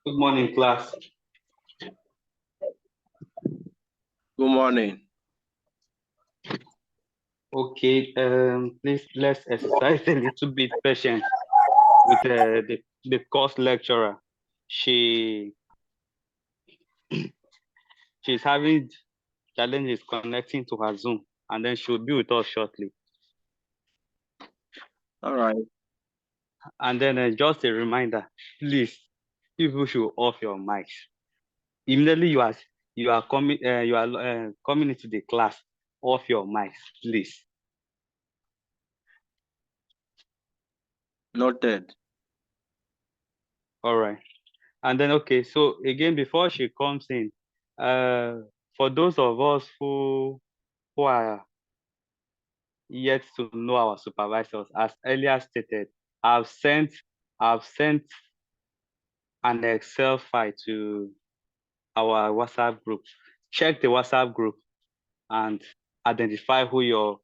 Good morning, class. Good morning. Okay, please let's exercise a little bit patience with the course lecturer. She's having challenges connecting to her Zoom, and then she'll be with us shortly. All right. And then just a reminder, please, people should off your mics. Immediately you are coming coming into the class, off your mics, please. Noted. All right. And then okay, so again, before she comes in, for those of us who are yet to know our supervisors, as earlier stated, I've sent an Excel file to our WhatsApp group. Check the WhatsApp group and identify who your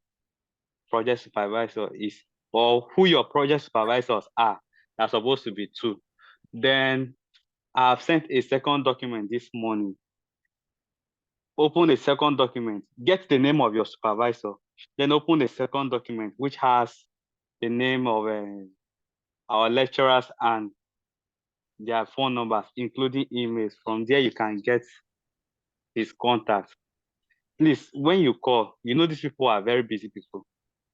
project supervisor is, or who your project supervisors are. They're supposed to be two. Then I've sent a second document this morning. Open a second document, get the name of your supervisor, then open a second document which has the name of our lecturers and their phone numbers, including emails. From there, you can get his contact. Please, when you call, you know these people are very busy people.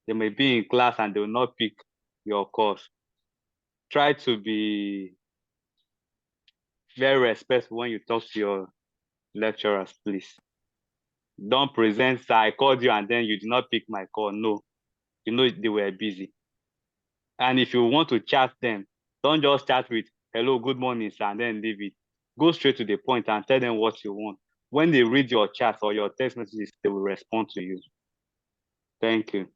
They may be in class and they will not pick your calls. Try to be very respectful when you talk to your lecturers, please. Don't present, sir, I called you and then you did not pick my call. No, you know they were busy. And if you want to chat them, don't just chat with, hello, good morning, sir, and then leave it. Go straight to the point and tell them what you want. When they read your chat or your text messages, they will respond to you. Thank you.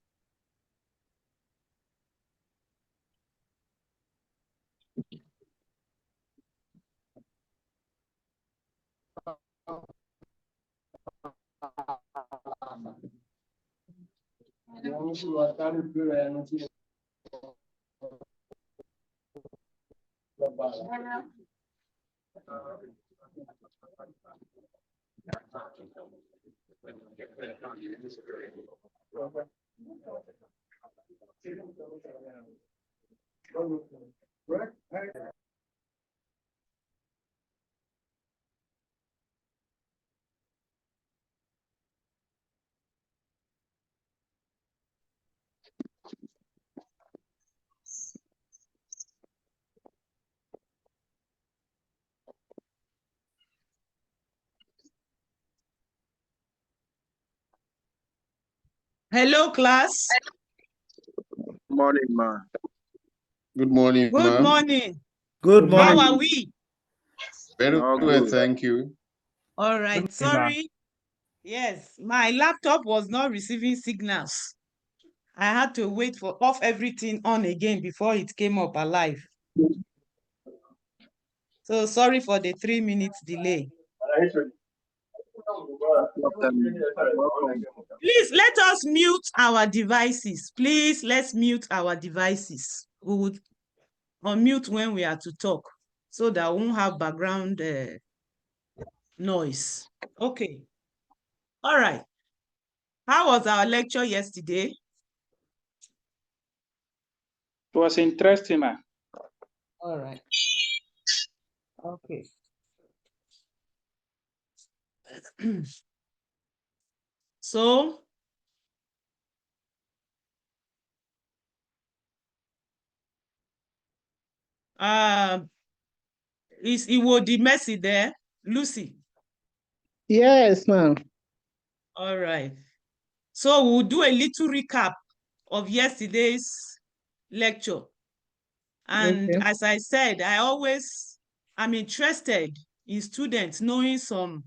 Hello, class. Morning, ma. Good morning, Good ma'am. morning. Good morning. How are we? Very All well, good. thank you. All right. Sorry. Yes, my laptop was not receiving signals. I had to wait for off everything on again before it came up alive. So sorry for the 3 minutes delay. Welcome. Please let us mute our devices. Please, let's mute our devices. We would unmute when we are to talk so that we won't have background noise. Okay. All right. How was our lecture yesterday? It was interesting, man. All right. Okay. So, is Iwodi Mercy there? Lucy? Yes, ma'am. All right. So we'll do a little recap of yesterday's lecture. And Okay. as I said, I'm interested in students knowing some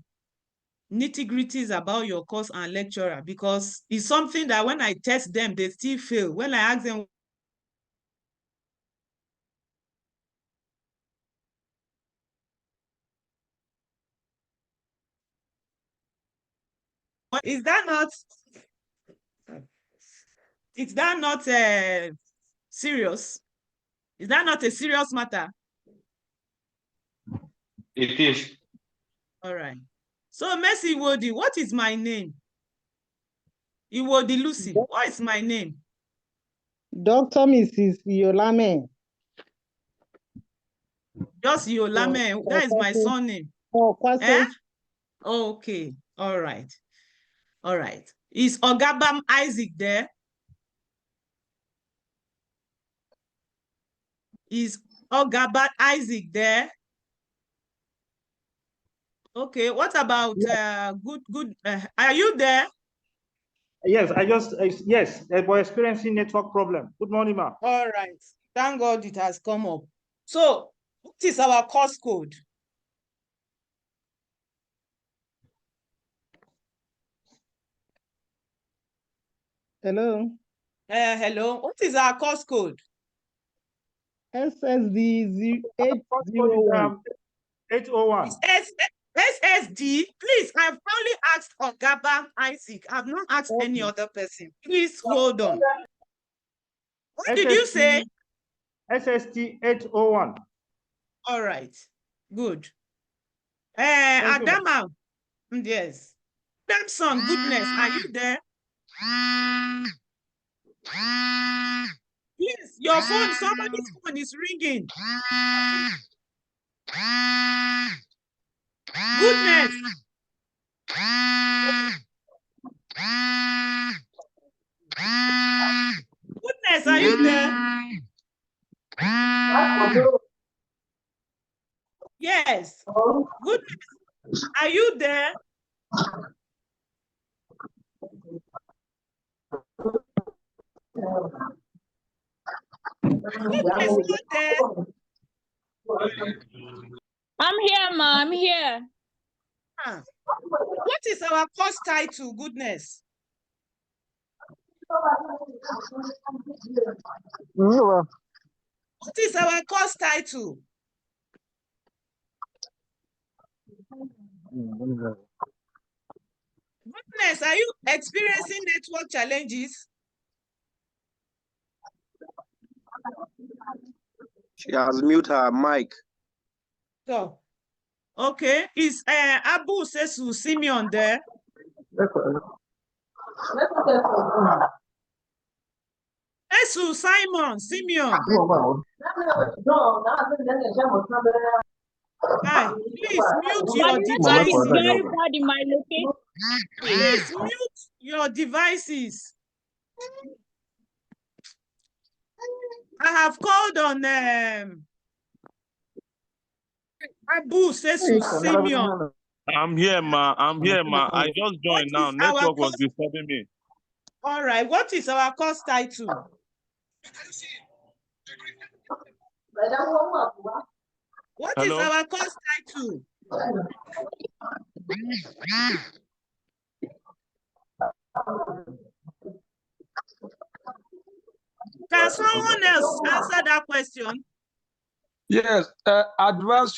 nitty-gritties about your course and lecturer, because it's something that when I test them, they still fail. When I ask them, is that not serious? Is that not a serious matter? It is. All right. So, Mercy Iwodi, what is my name? Iwodi Lucy, what is my name? Dr. Mrs. Yolame. Just Yolame, that is my surname. Oh, Eh? Kwase. Okay, all right. All right. Is Ogabam Isaac there? Is Ogabam Isaac there? Okay, what about are you there? Yes, yes, we're experiencing network problem. Good morning, ma. All right. Thank God it has come up. So, what is our course code? Hello. Hello. What is our course code? SSD First code is 801. 801. It's SSD. Please, I've only asked Ogabam Isaac. I've not asked any other person. Please hold on. What did you say? SST 801. All right. Good. Thank you, ma. Adama. Yes. Samson, goodness, are you there? Please, your phone, somebody's phone is ringing. Goodness. Goodness, are you there? Yes. Goodness, are you there? Goodness, not there. I'm here, ma. I'm here. What is our course title, goodness? What is our course title? Goodness, are you experiencing network challenges? She has muted her mic. So, okay, is Abu Sesu Simeon there? Sesu Simon Simeon. Hi, please mute your My network is devices. very bad in my location. Please mute your devices. I have called on Abu Sesu Simeon. I'm here, ma. I'm here, ma. I just What joined now. is our Network was course? disturbing me. All right, what is our course title? What is Hello? our course title? Can someone else answer that question? Yes, advanced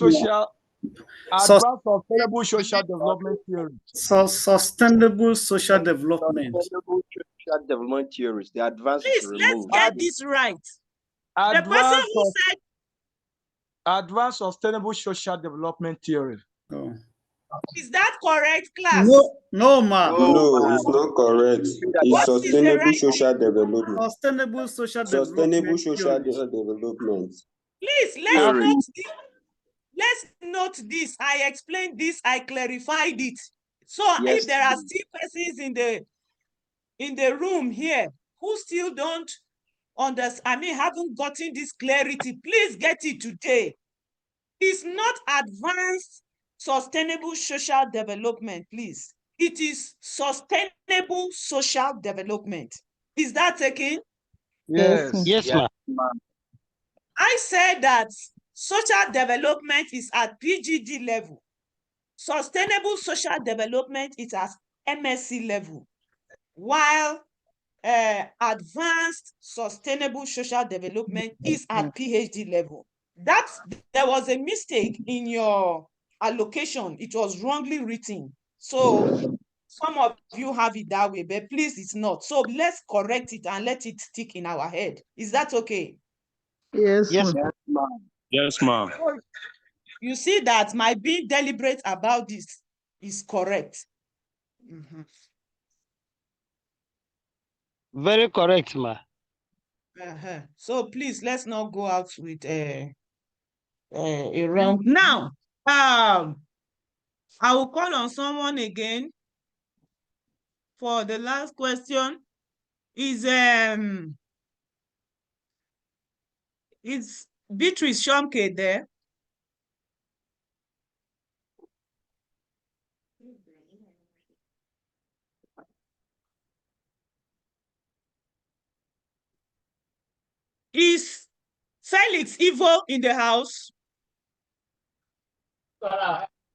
sustainable social development theory. Sustainable social development. Sustainable social development theories. The advanced Please, is let's removed. get this right. The person who said Advanced sustainable social development theory. Oh. is that correct, class? No, ma. No, it's not correct. It's What is the sustainable right social thing? development. Sustainable social Sustainable development social theories. development. Please, let's note this. I explained this, I clarified it. So if there are still persons in the room here who still don't understand, haven't gotten this clarity, please get it today. It's not advanced sustainable social development, please. It is sustainable social development. Is that taken? Yes. Yes, ma'am. I said that social development is at PGD level. Sustainable social development is at MSc level, while advanced sustainable social development is at PhD level. There was a mistake in your allocation. It was wrongly written. So some of you have it that way, but please, it's not. So let's correct it and let it stick in our head. Is that okay? Yes, Yes, ma'am. Yes, ma'am. You see that my being deliberate about this is correct. very correct, ma'am. So please, let's not go out with a wrong. Now, I will call on someone again for the last question. Is Beatrice Shomke there? Is Felix Ivo in the house?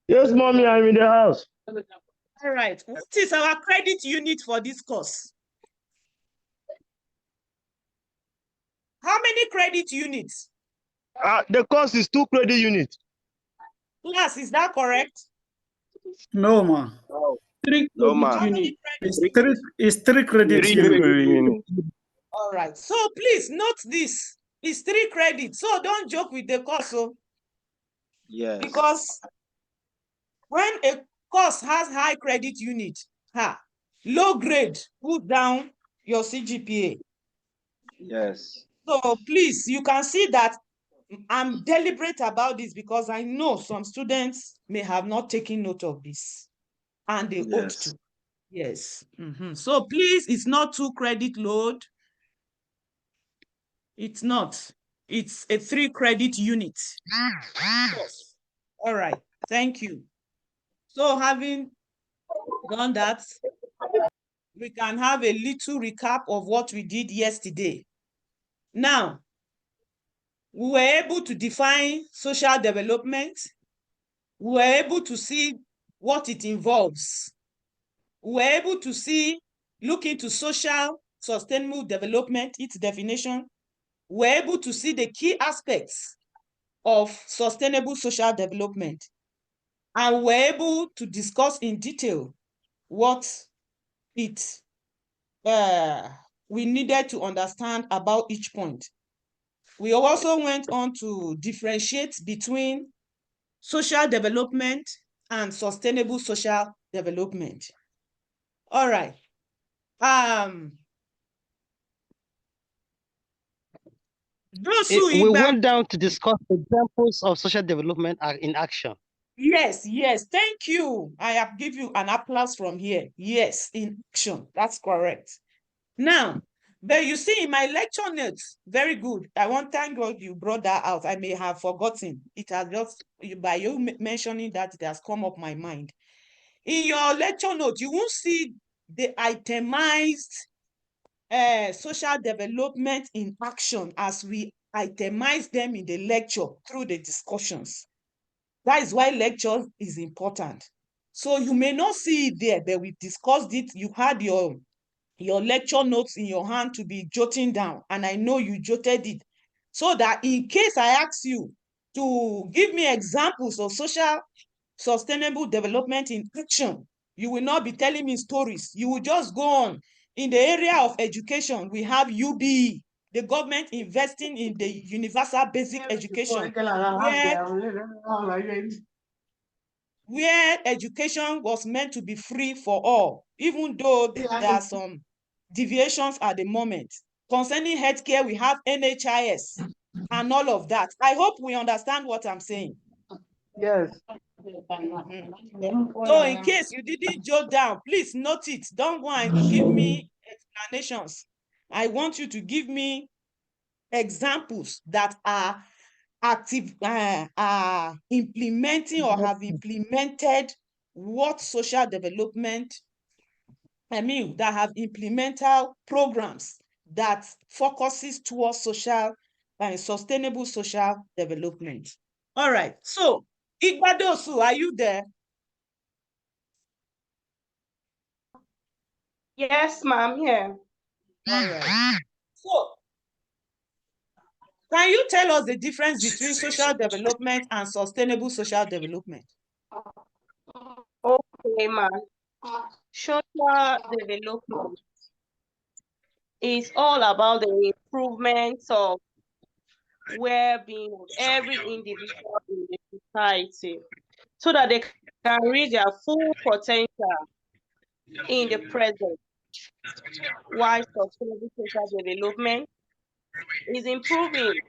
Yes, mommy, I'm in the house. All right. What is our credit unit for this course? How many credit units? The course is 2 credit units. Class, is that correct? No, ma. No, ma. How many credit It's 3 credit units. All right. So please note this. It's 3 credits. So don't joke with the course. Yes. Because when a course has high credit unit, low grade, put down your CGPA. Yes. So please, you can see that I'm deliberate about this because I know some students may have not taken note of this and they ought to. Yes. So please, it's not 2 credit load. It's not. It's a 3 credit unit. All right. Thank you. So having done that, we can have a little recap of what we did yesterday. Now, we were able to define social development. We were able to see what it involves. We were able to look into social sustainable development, its definition. We were able to see the key aspects of sustainable social development. And we were able to discuss in detail what we needed to understand about each point. We also went on to differentiate between social development and sustainable social development. All right. We went down to discuss examples of social development in action. Yes, thank you. I have give you an applause from here. Yes, in action. That's correct. Now, but you see in my lecture notes, very good. I want to thank God you brought that out. I may have forgotten. It has just, by you mentioning that, it has come up my mind. In your lecture note, you won't see the itemized social development in action as we itemize them in the lecture through the discussions. That is why lecture is important. So you may not see it there, but we discussed it. You had your lecture notes in your hand to be jotting down, and I know you jotted it, so that in case I ask you to give me examples of social sustainable development in action, you will not be telling me stories. You will just go on. In the area of education, we have UBE, the government investing in the universal basic education, where education was meant to be free for all, even though there are some deviations at the moment. Concerning healthcare, we have NHIS and all of that. I hope we understand what I'm saying. Yes. So in case you didn't jot down, please note it. Don't go and give me explanations. I want you to give me examples that are active, are implementing or have implemented what social development, that have implemented programs that focuses towards social and sustainable social development. All right. So, Igbadosu, are you there? Yes, ma'am, here. All right. So, can you tell us the difference between social development and sustainable social development? Okay, ma'am. Social development is all about the improvement of well-being of every individual in the society so that they can reach their full potential in the present. While sustainable social development is improving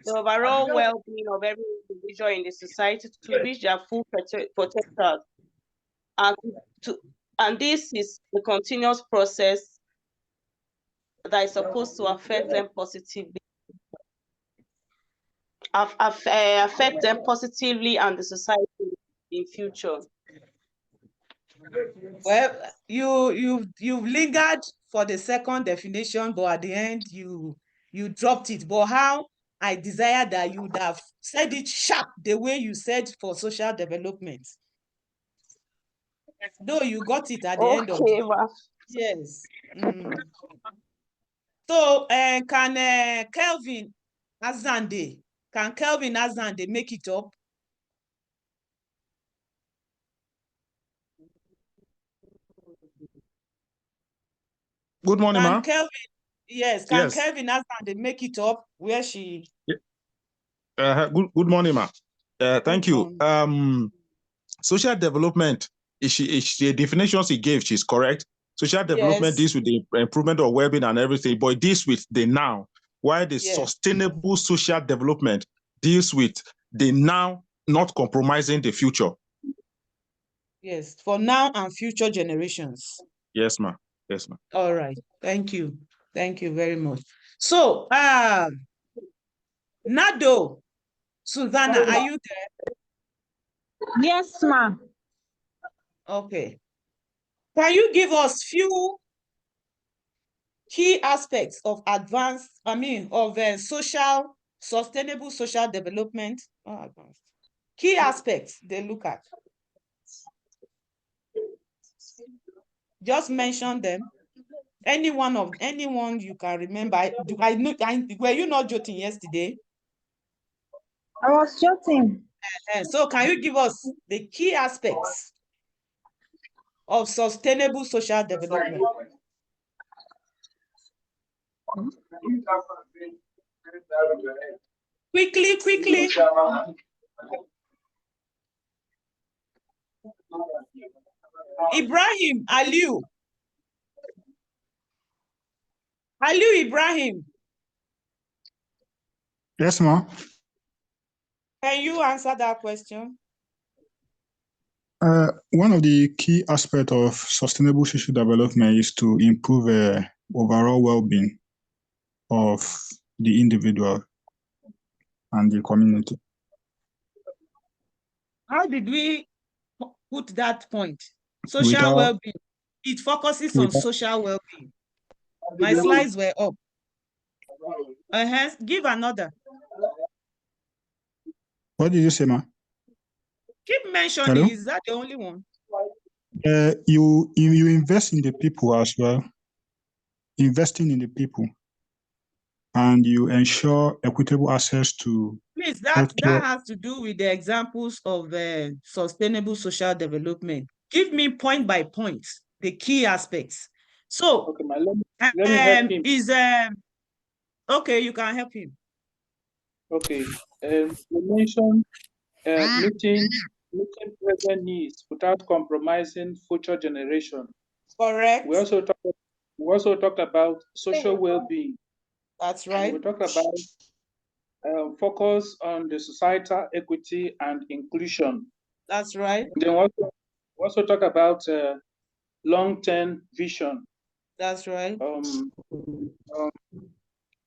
the overall well-being of every individual in the society to reach their full potential. And this is a continuous process that is supposed to affect them positively. Affect them positively and the society in future. Well, you've lingered for the second definition, but at the end you dropped it. But how I desire that you would have said it sharp the way you said for social development. Though you got it at the end of the yes. So can Kelvin Azande make it up? Good morning, ma'am. Kelvin Azande make it up where she? Good morning, ma'am. Thank you. Social development is the definition she gave. She's correct. Social development deals with the improvement of well-being and everything, but it deals with the now. While the sustainable social development deals with the now, not compromising the future. Yes, for now and future generations. Yes, ma'am. Yes, ma'am. All right. Thank you. Thank you very much. So, Nado, Susanna, are you there? Yes, ma'am. Okay. Can you give us few key aspects of sustainable social development? Key aspects they look at. Just mention them. Anyone you can remember. Were you not jotting yesterday? I was jotting. So can you give us the key aspects of sustainable social development? Quickly. Ibrahim, Aliu. Ibrahim. Yes, ma'am. Can you answer that question? One of the key aspects of sustainable social development is to improve overall well-being of the individual and the community. How did we put that point? Social well-being. It focuses on social well-being. My slides were up. Give another. What did you say, ma'am? Keep mentioning. Hello? Is that the only one? You invest in the people as well. Investing in the people, and you ensure equitable access to Please, that has to do with the examples of sustainable social development. Give me point by point the key aspects. So, okay, let me help him. Okay, you can help him. Okay, you mentioned meeting present needs without compromising future generation. Correct. We also talked about social well-being. That's right. We talked about focus on the societal equity and inclusion. That's right. Then we also talk about long-term vision. That's right.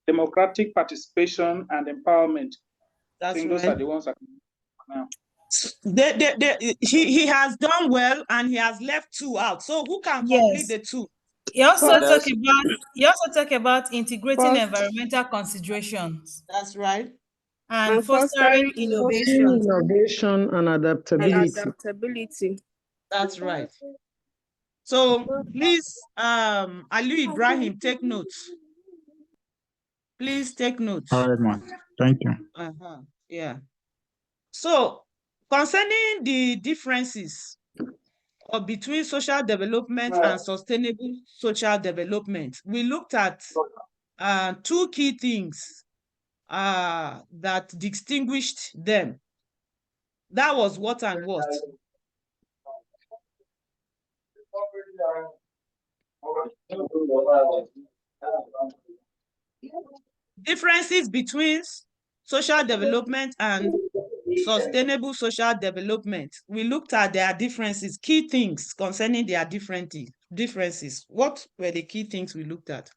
Democratic participation and empowerment. That's I think right. those are the ones I can now. He has done well and he has left 2 out. So who can complete the 2? You also talk about integrating environmental considerations. That's right. And fostering innovation. Innovation and adaptability. That's right. So please, Ali Ibrahim, take notes. Please take notes. All right, ma'am. Thank you. Yeah. So concerning the differences between social development and sustainable social development, we looked at 2 key things that distinguished them. That was what and what? Differences between social development and sustainable social development. We looked at their differences, key things concerning their differences. What were the key things we looked at?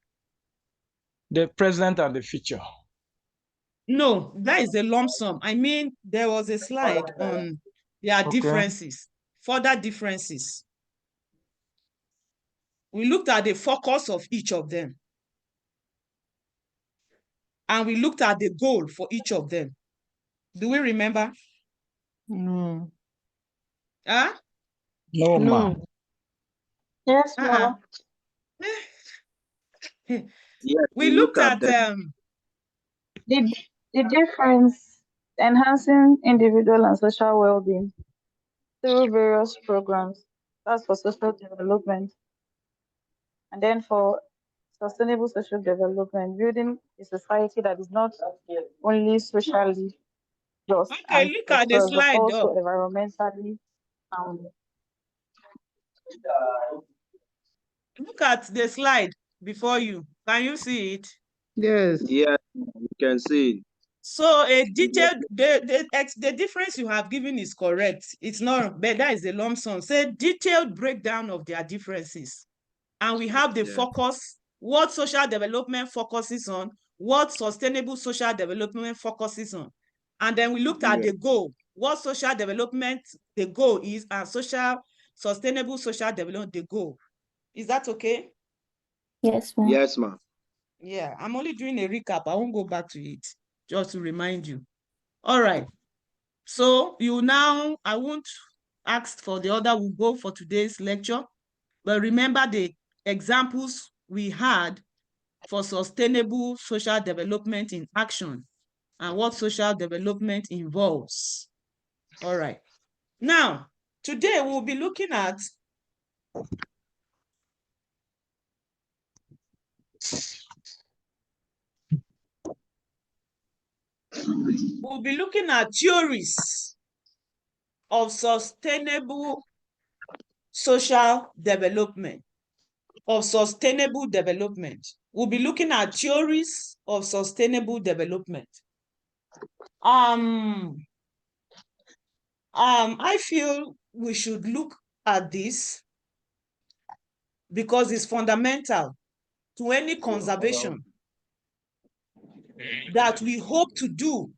The present and the future. No, that is a lump sum. I mean, there was a slide on their differences, further differences. We looked at the focus of each of them. And we looked at the goal for each of them. Do we remember? No. Huh? No, ma'am. Yes, ma'am. Yes, We looked at the difference, enhancing individual and social well-being through various programs. That's for social development. And then for sustainable social development, building a society that is not only socially just okay, look at the but slide also up. environmentally sound. Look at the slide before you. Can you see it? Yes. Yes, you can see it. So a detailed, the difference you have given is correct. It's not, but that is a lump sum. Say detailed breakdown of their differences. And we have the focus, what social development focuses on, what sustainable social development focuses on. And then we looked at the goal, what social development, the goal is, and sustainable social development, the goal. Is that okay? Yes, ma'am. Yes, ma'am. Yeah, I'm only doing a recap. I won't go back to it, just to remind you. All right. So I won't ask for the order we'll go for today's lecture, but remember the examples we had for sustainable social development in action and what social development involves. All right. Now, today we'll be looking at we'll be looking at theories of sustainable social development, of sustainable development. We'll be looking at theories of sustainable development. I feel we should look at this because it's fundamental to any conservation that we hope to do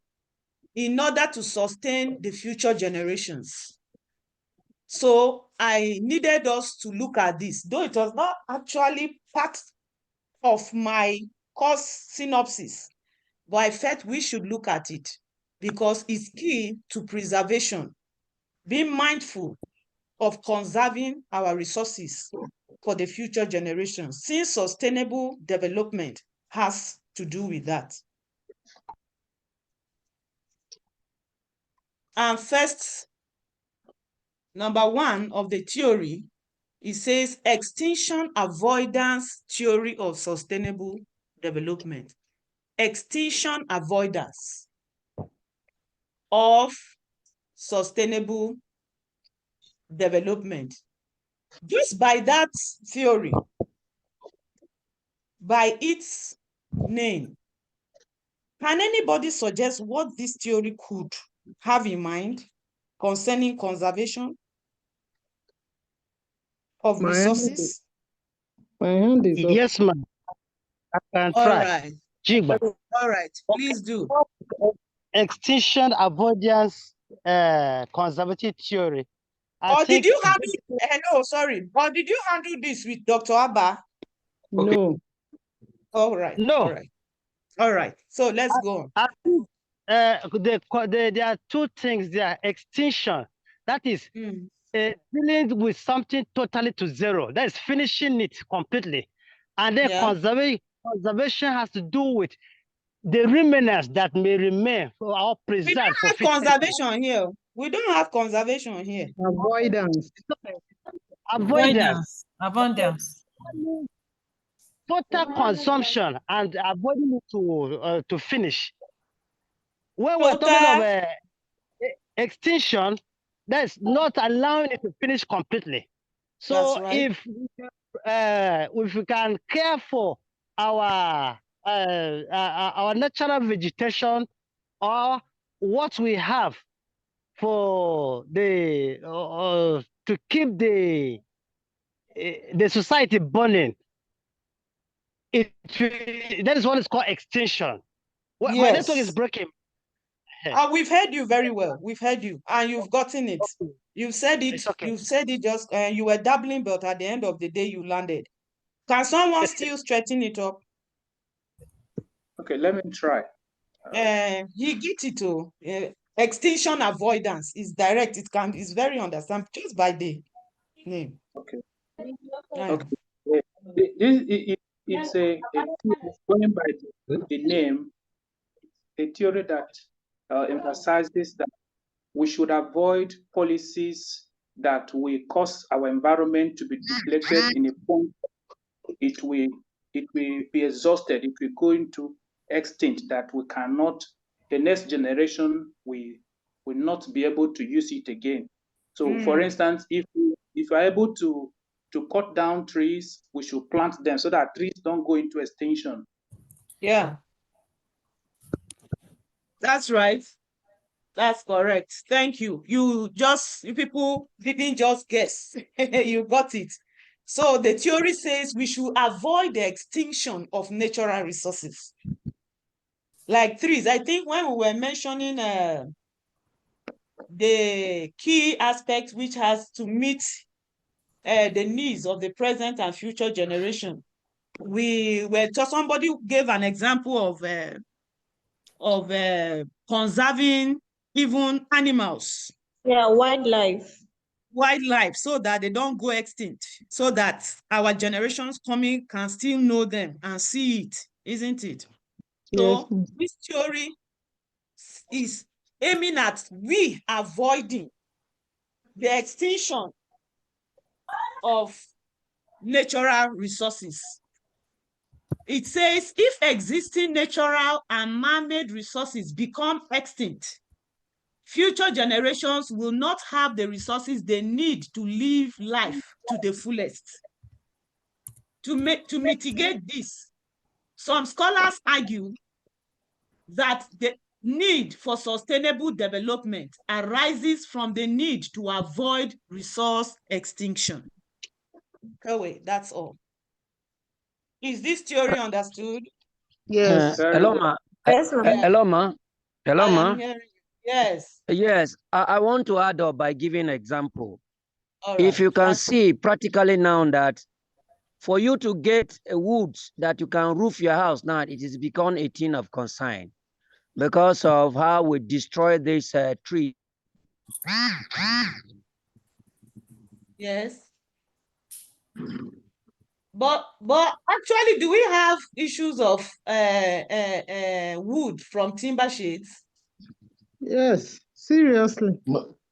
in order to sustain the future generations. So I needed us to look at this, though it was not actually part of my course synopsis, but I felt we should look at it because it's key to preservation, being mindful of conserving our resources for the future generations, since sustainable development has to do with that. And first, number one of the theory, it says extinction avoidance theory of sustainable development. Extinction avoidance of sustainable development. Just by that theory, by its name, can anybody suggest what this theory could have in mind concerning conservation of resources? My hand is up. Yes, ma'am. I can All try. right. Jigba. All right, please do. Extinction avoidance conservative theory. Or did you handle, hello, sorry, or did you handle this with Dr. Abba? No. All right. No. All right. All right. So let's go on. I think there are two things there. Extinction, that is dealing with something totally to zero. That is finishing it completely. And then conservation has to do with the remnants that may remain or preserved. We don't have conservation here. We don't have conservation here. Avoidance. Avoidance. Abundance. Total consumption and avoiding it to finish. When we're talking of extinction, that's not allowing it to finish completely. So if we can care for our natural vegetation or what we have for the to keep the society burning, that is what is called extinction. Well, my network is breaking. We've heard you very well. We've heard you, and you've gotten it. You've said it. You've said it just. You were dabbling, but at the end of the day, you landed. Can someone still straighten it up? Okay, let me try. He gets it too. Extinction avoidance is direct. It's very understandable just by the name. Okay. Okay. It's going by the name, a theory that emphasizes that we should avoid policies that will cause our environment to be depleted in a point it will be exhausted, it will go into extinct, that we cannot, the next generation will not be able to use it again. So for instance, if we're able to cut down trees, we should plant them so that trees don't go into extinction. Yeah. That's right. That's correct. Thank you. You people didn't just guess. You got it. So the theory says we should avoid the extinction of natural resources. Like trees. I think when we were mentioning the key aspect which has to meet the needs of the present and future generation, somebody gave an example of conserving even animals. Yeah, wildlife. Wildlife, so that they don't go extinct, so that our generations coming can still know them and see it, isn't it? So this theory is aiming at we avoiding the extinction of natural resources. It says, if existing natural and man-made resources become extinct, future generations will not have the resources they need to live life to the fullest. To mitigate this, some scholars argue that the need for sustainable development arises from the need to avoid resource extinction. Okay, that's all. Is this theory understood? Yes. Hello, ma. Yes, ma'am. Hello, ma. Hello, I ma. am hearing you. Yes. Yes, I want to add up by giving example. All If right. you can see practically now that for you to get a wood that you can roof your house now, it is become a thing of concern because of how we destroy this tree. Yes. But actually, do we have issues of wood from timber shades? Yes. Seriously.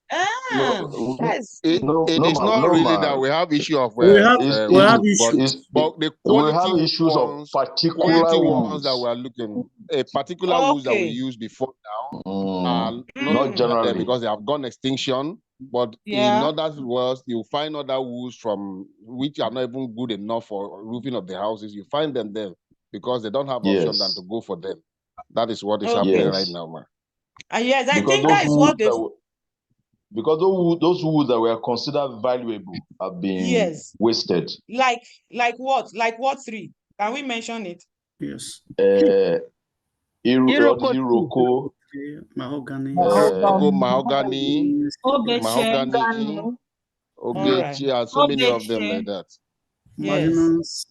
That's It is not really that we have issue of We have wood, issues. but the we have quality issues of ones, particular that woods. we are looking, a particular woods that we used before now are not generally because they have gone extinction. But in other words, you find other woods from which are not even good enough for roofing of the houses. You find them there because they don't have option than to go for them. That is what is happening right now, man. Yes, I because think those that is what woods because those woods that were considered valuable have been wasted. Like what? Like what three? Can we mention it? Yes. Iroko, mahogany, Ogechi, and so many of them like that. marinas.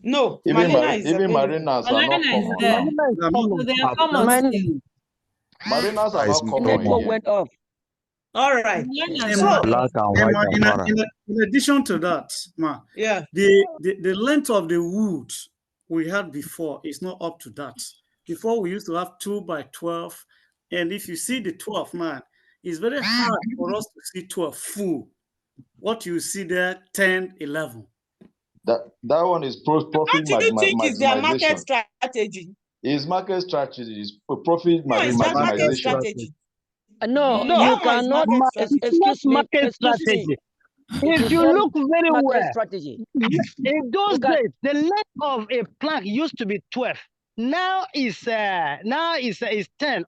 No, even marinas are not common. They are common. Marinas are not common Network again. went off. All right. Black and white in addition to that, ma, the length of the wood we had before is not up to that. Before we used to have 2 by 12, and if you see the 12, man, it's very hard for us to see 12 full. What you see there, 10, 11. That one is profit What do you think is their market maximization. strategy? Is market strategy, is profit No, it's just market maximization. strategy. No, That you one is cannot. market strategy. Excuse me. Excuse Strategy. me. If you look very well, strategy. In those days, the length of a plank used to be 12. Now is 10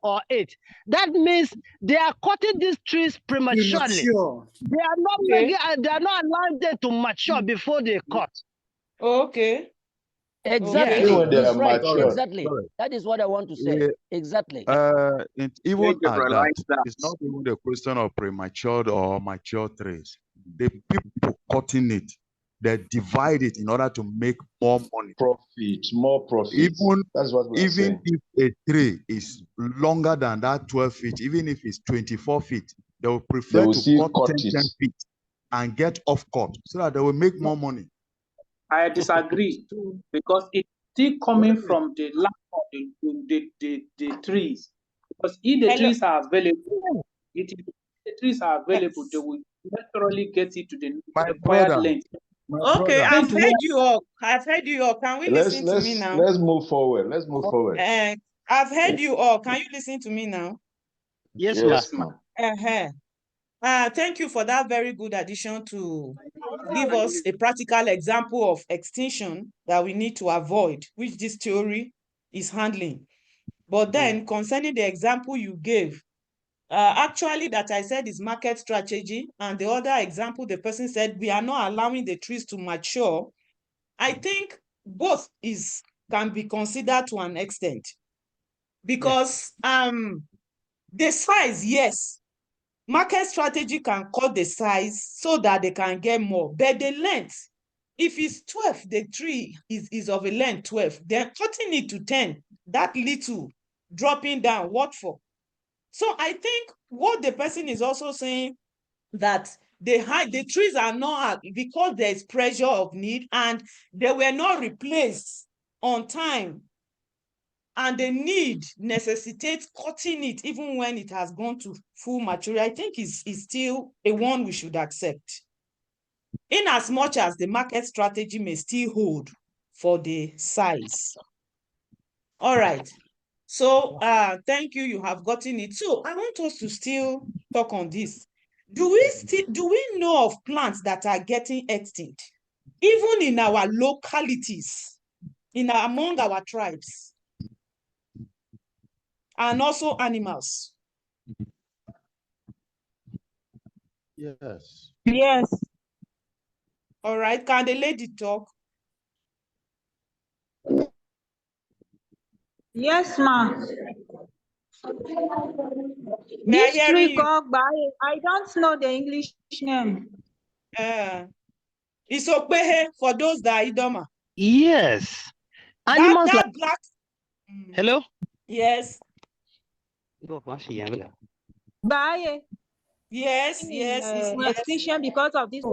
or 8. That means they are cutting these trees prematurely. They are not making. They are not allowing them to mature before they cut. Okay. Exactly. Even when they are Right. mature. Exactly. That is what I want to say. Yeah. Exactly. Even at that, that. it's not even the question of premature or mature trees. The people cutting it, they divide it in order to make more money. More profit. That's what we're saying. Even if a tree is longer than that 12 feet, even if it's 24 feet, they will prefer to cut 10 feet and get off cut so that they will make more money. I disagree because it's still coming from the lack of the trees. Because if the trees are available, the trees are available, they will naturally get it to the required length. Okay, I've heard you all. Can we listen to me now? Let's move forward. I've heard you all. Can you listen to me now? Yes, ma'am. Thank you for that very good addition to give us a practical example of extinction that we need to avoid, which this theory is handling. But then concerning the example you gave, actually that I said is market strategy, and the other example the person said we are not allowing the trees to mature. I think both can be considered to an extent, because the size, yes, market strategy can cut the size so that they can get more, but the length, if it's 12, the tree is of a length 12, then cutting it to 10, that little dropping down, what for? So I think what the person is also saying, that the trees are not, because there's pressure of need and they were not replaced on time, and the need necessitates cutting it even when it has gone to full maturity, I think is still a one we should accept. In as much as the market strategy may still hold for the size. All right. So thank you. You have gotten it. So I want us to still talk on this. Do we know of plants that are getting extinct, even in our localities, among our tribes, and also animals? Yes. Yes. All right. Can the lady talk? Yes, ma. This tree called I don't know the English name. It's Okpehe for those that are Idoma. Yes. Animals that like black. Hello? Yes. Baye. Yes, It's extinction because of this.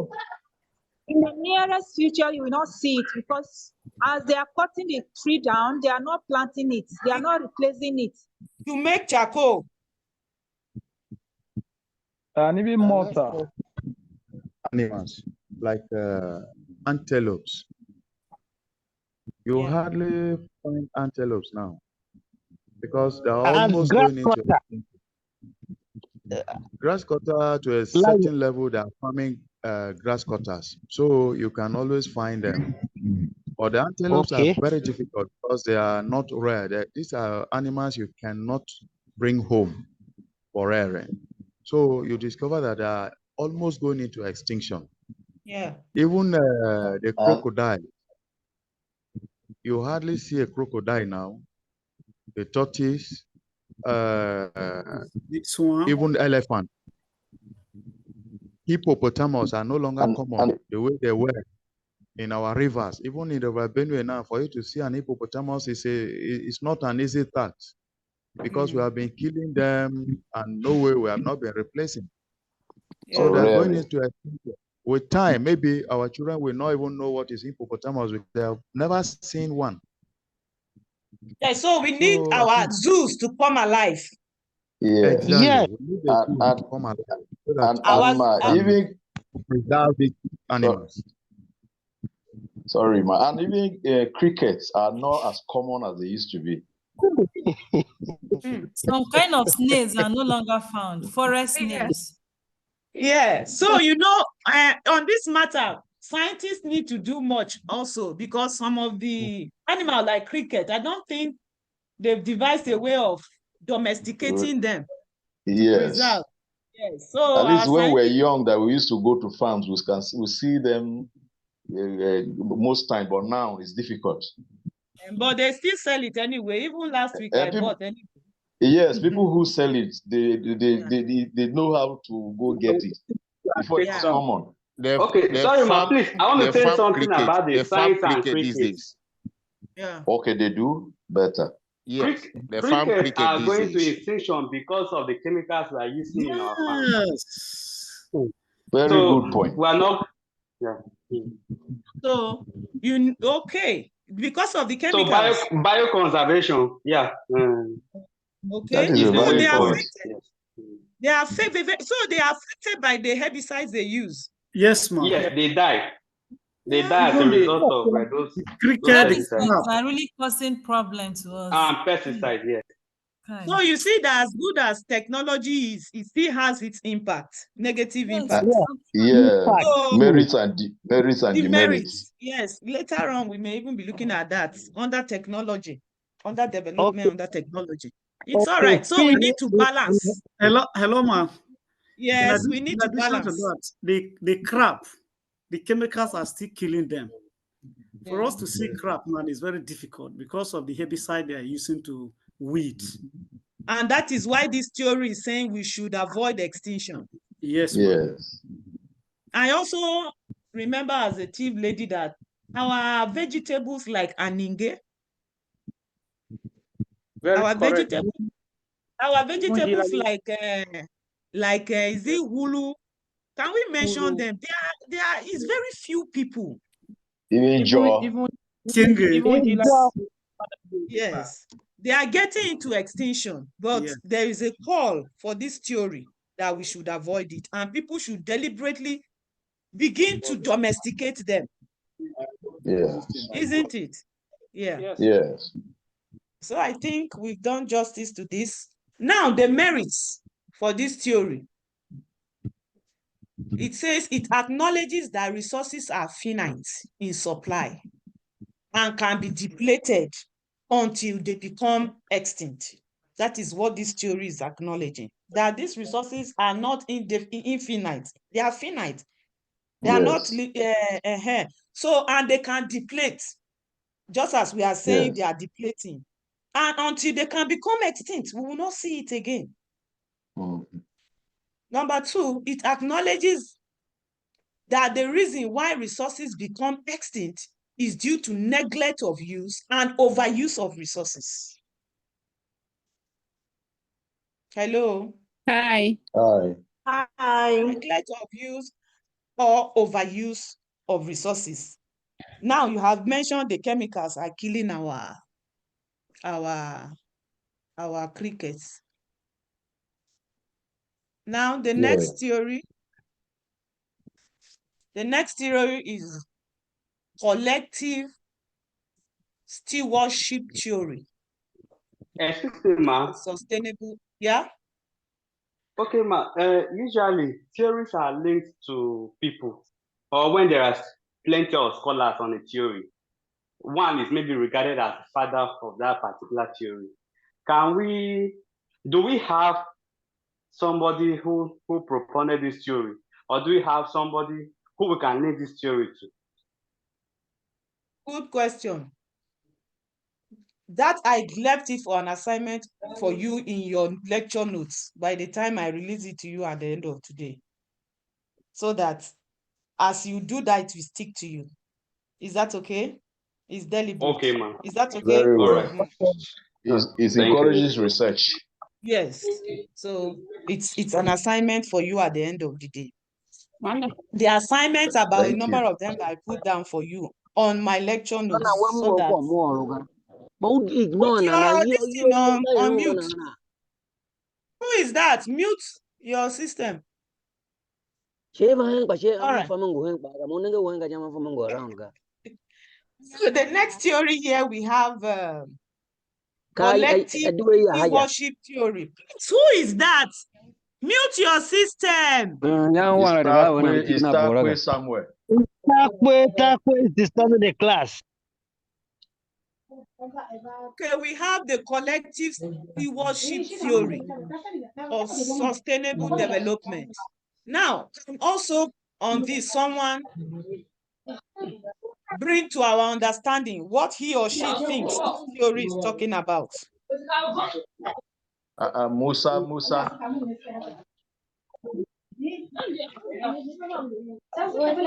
In the nearest future, you will not see it because as they are cutting the tree down, they are not planting it. They are not replacing it. To make charcoal. And even mortar. Animals like antelopes. You hardly find antelopes now because they are almost going into extinction. Grass cutter to a certain level, they are farming grass cutters, so you can always find them. But the antelopes are very difficult because they are not rare. These are animals you cannot bring home for rearing. So you discover that they are almost going into extinction. Yeah. Even the crocodile, you hardly see a crocodile now. The tortoise, even elephant, hippopotamus are no longer common the way they were in our rivers. Even in the River Benue now, for you to see an hippopotamus it's not an easy task because we have been killing them and no way we have not been replacing. So they're going into extinction. With time, maybe our children will not even know what is hippopotamus. They have never seen one. Yeah, so we need our zoos to come alive. Yeah. Exactly. Yeah. We need the zoos to come alive so that even preserve these animals. Sorry, ma. And even crickets are not as common as they used to be. Some kind of snails are no longer found. Forest snails. Yeah. So, on this matter, scientists need to do much also because some of the animals like cricket, I don't think they've devised a way of domesticating them. Yes. Preserve. Yes. So at least when we're young, that we used to go to farms, we see them most time, but now it's difficult. But they still sell it anyway. Even last week, I bought anyway. Yes, people who sell it, they know how to go get it before it's common. Okay, sorry, ma, please. I want to say something about the science and cricket. Yeah. Okay, they do better. Yes, crickets are going to extinction because of the chemicals we are using in our farms. Very good point. We are not. Yeah. So because of the chemicals. So bioconservation, yeah. Okay. That is a very they are point. They are affected. So they are affected by the herbicides they use. Yes, ma'am. Yes, they die. They die as a result of those Herbicides are really causing problems to us. pesticides, yes. So you see that as good as technology is, it still has its impact, negative impact. Yeah, So, merits and demerits. Yes, later on we may even be looking at that under technology, under development, under technology. It's all right. So we need to balance. Hello, ma'am. Yes, we need to balance. That, the crop, the chemicals are still killing them. For us to see crop, man, is very difficult because of the herbicide they are using to weed. And that is why this theory is saying we should avoid extinction. Yes, yes. I also remember as a chief lady that our vegetables like aninge, our vegetables like is it hulu? Can we mention them? They are. It's very few people. Even yes, they are getting into extinction, but there is a call for this theory that we should avoid it, and people should deliberately begin to domesticate them. Yeah. Isn't it? Yeah. Yes. Yes. So I think we've done justice to this. Now, the merits for this theory. It says it acknowledges that resources are finite in supply and can be depleted until they become extinct. That is what this theory is acknowledging, that these resources are not infinite. They are finite. They are not, so, and they can deplete, just as we are saying they are depleting. And until they can become extinct, we will not see it again. Number two, it acknowledges that the reason why resources become extinct is due to neglect of use and overuse of resources. Hello? Hi. Hi. Neglect of use or overuse of resources. Now you have mentioned the chemicals are killing our crickets. Now the next theory is collective stewardship theory. Sustainable, yeah? Okay, ma. Usually, theories are linked to people, or when there are plenty of scholars on a theory. One is maybe regarded as the father of that particular theory. Do we have somebody who proponed this theory, or do we have somebody who we can link this theory to? Good question. That I left it for an assignment for you in your lecture notes by the time I release it to you at the end of today. So that as you do that, it will stick to you. Is that okay? It's deliberate. Okay, ma'am. Is that okay? Very well. All right. It encourages research. Yes. So it's an assignment for you at the end of the day. The assignments, about a number of them I put down for you on my lecture notes, so that you are on mute. Who is that? Mute your system. All right. So the next theory here we have collective stewardship theory. Who is that? Mute your system. It's Takwe Samuel. Takwe is disturbing the class. Okay, we have the collective stewardship theory of sustainable development. Now, also on this, someone bring to our understanding what he or she thinks this theory is talking about. Musa.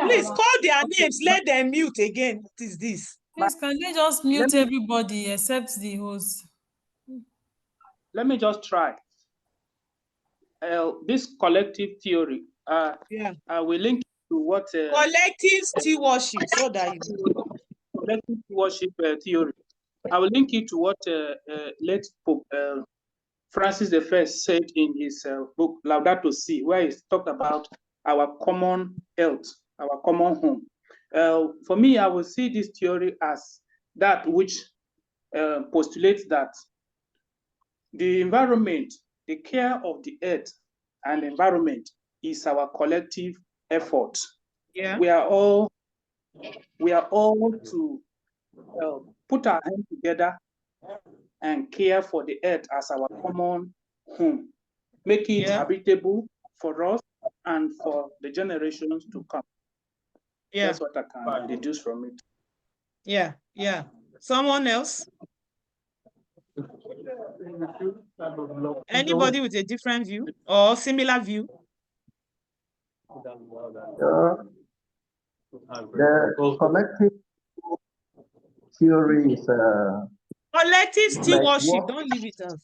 Please call their names, let them mute again. What is this? Please, can they just mute everybody except the host? Let me just try. This collective theory, I will link to what collective stewardship, so that you collective stewardship theory. I will link it to what late Pope Francis I said in his book Laudato Si, where he talked about our common health, our common home. For me, I will see this theory as that which postulates that the environment, the care of the earth and environment is our collective effort. Yeah. We are all to put our hands together and care for the earth as our common home, make it habitable for us and for the generations to come. Yeah. That's what I can deduce from it. Yeah. Someone else? Anybody with a different view or similar view? The collective theory is collective stewardship. Don't leave it off.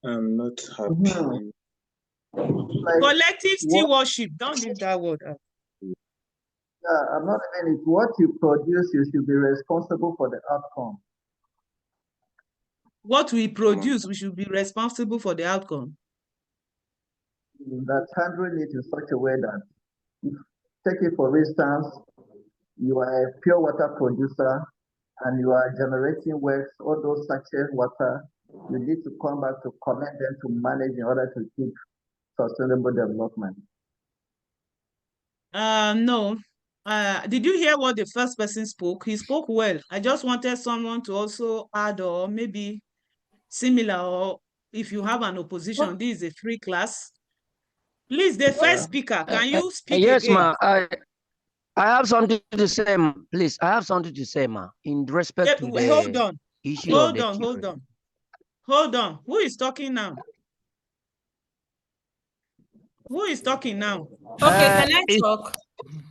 I'm not happy. Collective stewardship. Don't leave that word out. I'm not even it. What you produce, you should be responsible for the outcome. What we produce, we should be responsible for the outcome. That handling it in such a way that, take it for instance, you are a pure water producer and you are generating waste, all those sachet water, you need to come back to collect them to manage in order to keep sustainable development. No. Did you hear what the first person spoke? He spoke well. I just wanted someone to also add or maybe similar, or if you have an opposition, this is a free class. Please, the first speaker, can you speak yes, again? Ma. I have something to say, ma. Please, I have something to say, ma, in respect to the Hold on. issue of the Hold on. Who is talking now? Who is talking now? Okay, can I talk?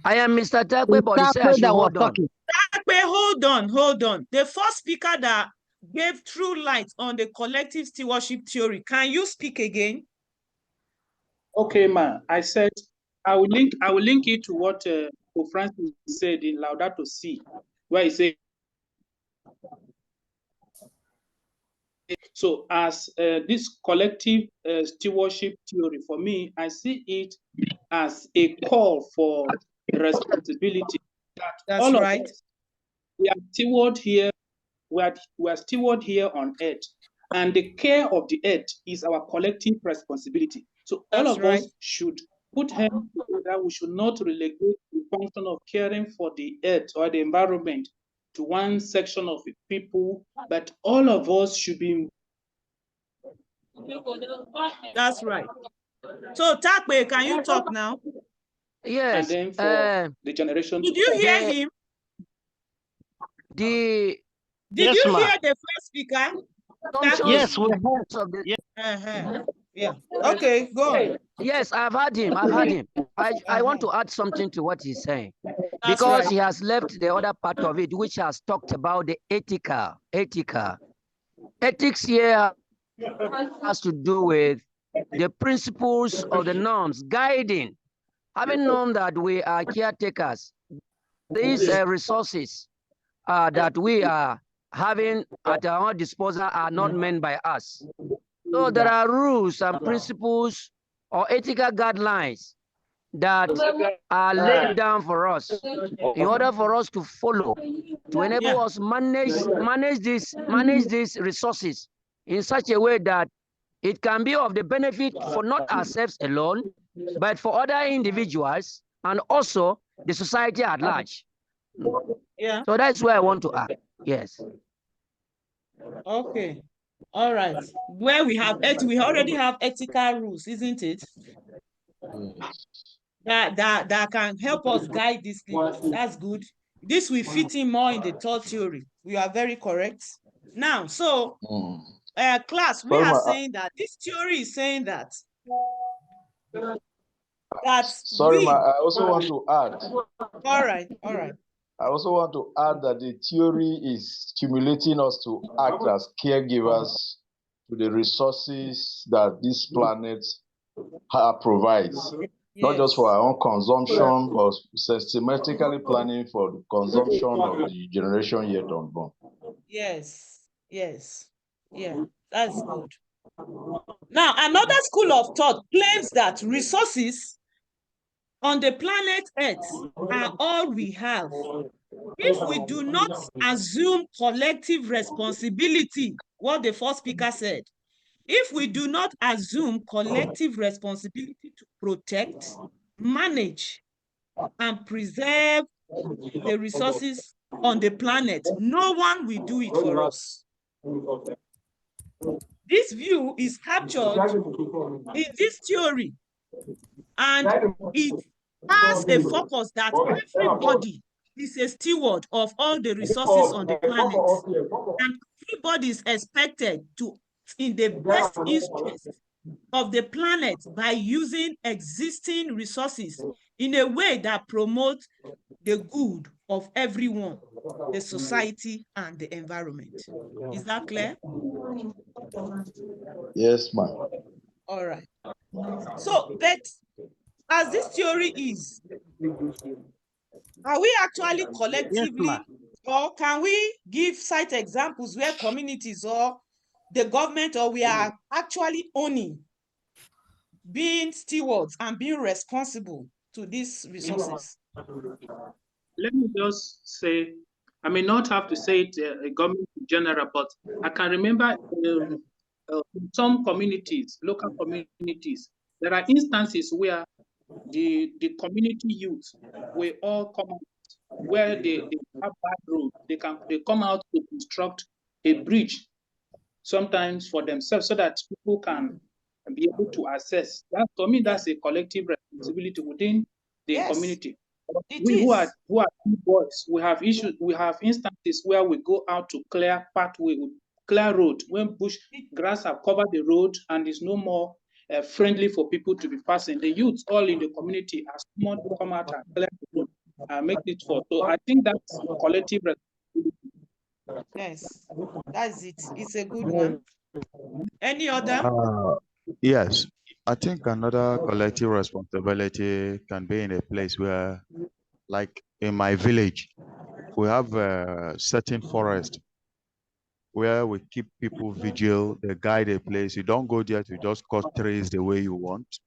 I am Mr. Takwe, but he said I should hold on. Takwe, hold on. The first speaker that gave true light on the collective stewardship theory, can you speak again? Okay, ma. I said I will link it to what Pope Francis said in Laudato Si, where he said, so as this collective stewardship theory, for me, I see it as a call for responsibility. That's all right. Of us, we are steward here. We are steward here on earth, and the care of the earth is our collective responsibility. So all of us should put hands together. We should not relegate the function of caring for the earth or the environment to one section of the people, but all of us should be. That's right. So Takwe, can you talk now? Yes. And then for the generation. Did you hear him? Did you hear the first speaker? Yes, we heard. Yeah. Okay, go on. Yes, I've heard him. I want to add something to what he's saying. Because he has left the other part of it, which has talked about the ethical. Ethics here has to do with the principles of the norms guiding. Having known that we are caretakers, these resources that we are having at our disposal are not meant by us. So there are rules and principles or ethical guidelines that are laid down for us in order for us to follow, to enable us manage these resources in such a way that it can be of the benefit for not ourselves alone, but for other individuals and also the society at large. Yeah. So that's where I want to add. Yes. Okay. All right. Where we already have ethical rules, isn't it? That can help us guide these things. That's good. This will fit in more in the thought theory. We are very correct. Now, so class, we are saying that this theory is saying that Sorry, ma, I also want to add. All right. I also want to add that the theory is stimulating us to act as caregivers to the resources that this planet provides. Not just for our own consumption, but systematically planning for the consumption of the generation yet unborn. Yes. Yeah, that's good. Now, another school of thought claims that resources on the planet Earth are all we have. If we do not assume collective responsibility, what the first speaker said, if we do not assume collective responsibility to protect, manage, and preserve the resources on the planet, no one will do it for us. This view is captured in this theory, and it has a focus that everybody is a steward of all the resources on the planet, and everybody is expected to, in the best interest of the planet, by using existing resources in a way that promotes the good of everyone, the society, and the environment. Is that clear? Yes, ma'am. All right. So, but as this theory is, are we actually collectively, or can we cite examples where communities or the government or we are actually owning, being stewards and being responsible to these resources? let me just say, I may not have to say it a government in general, but I can remember in some communities, local communities, there are instances where the community youth will all come out where they have bad roads. They come out to construct a bridge, sometimes for themselves, so that people can be able to access. That, to me, that's a collective responsibility within the community. We who are boys, we have issues. We have instances where we go out to clear pathway, clear road when bush grass have covered the road and is no more friendly for people to be passing. The youth all in the community are summoned to come out and clear the road and make it for. So I think that's collective responsibility. Yes, that's it. It's a good one. Any other? Yes, I think another collective responsibility can be in a place where, like in my village, we have a certain forest where we keep people vigil, they guide a place. You don't go there to just cut trees the way you want.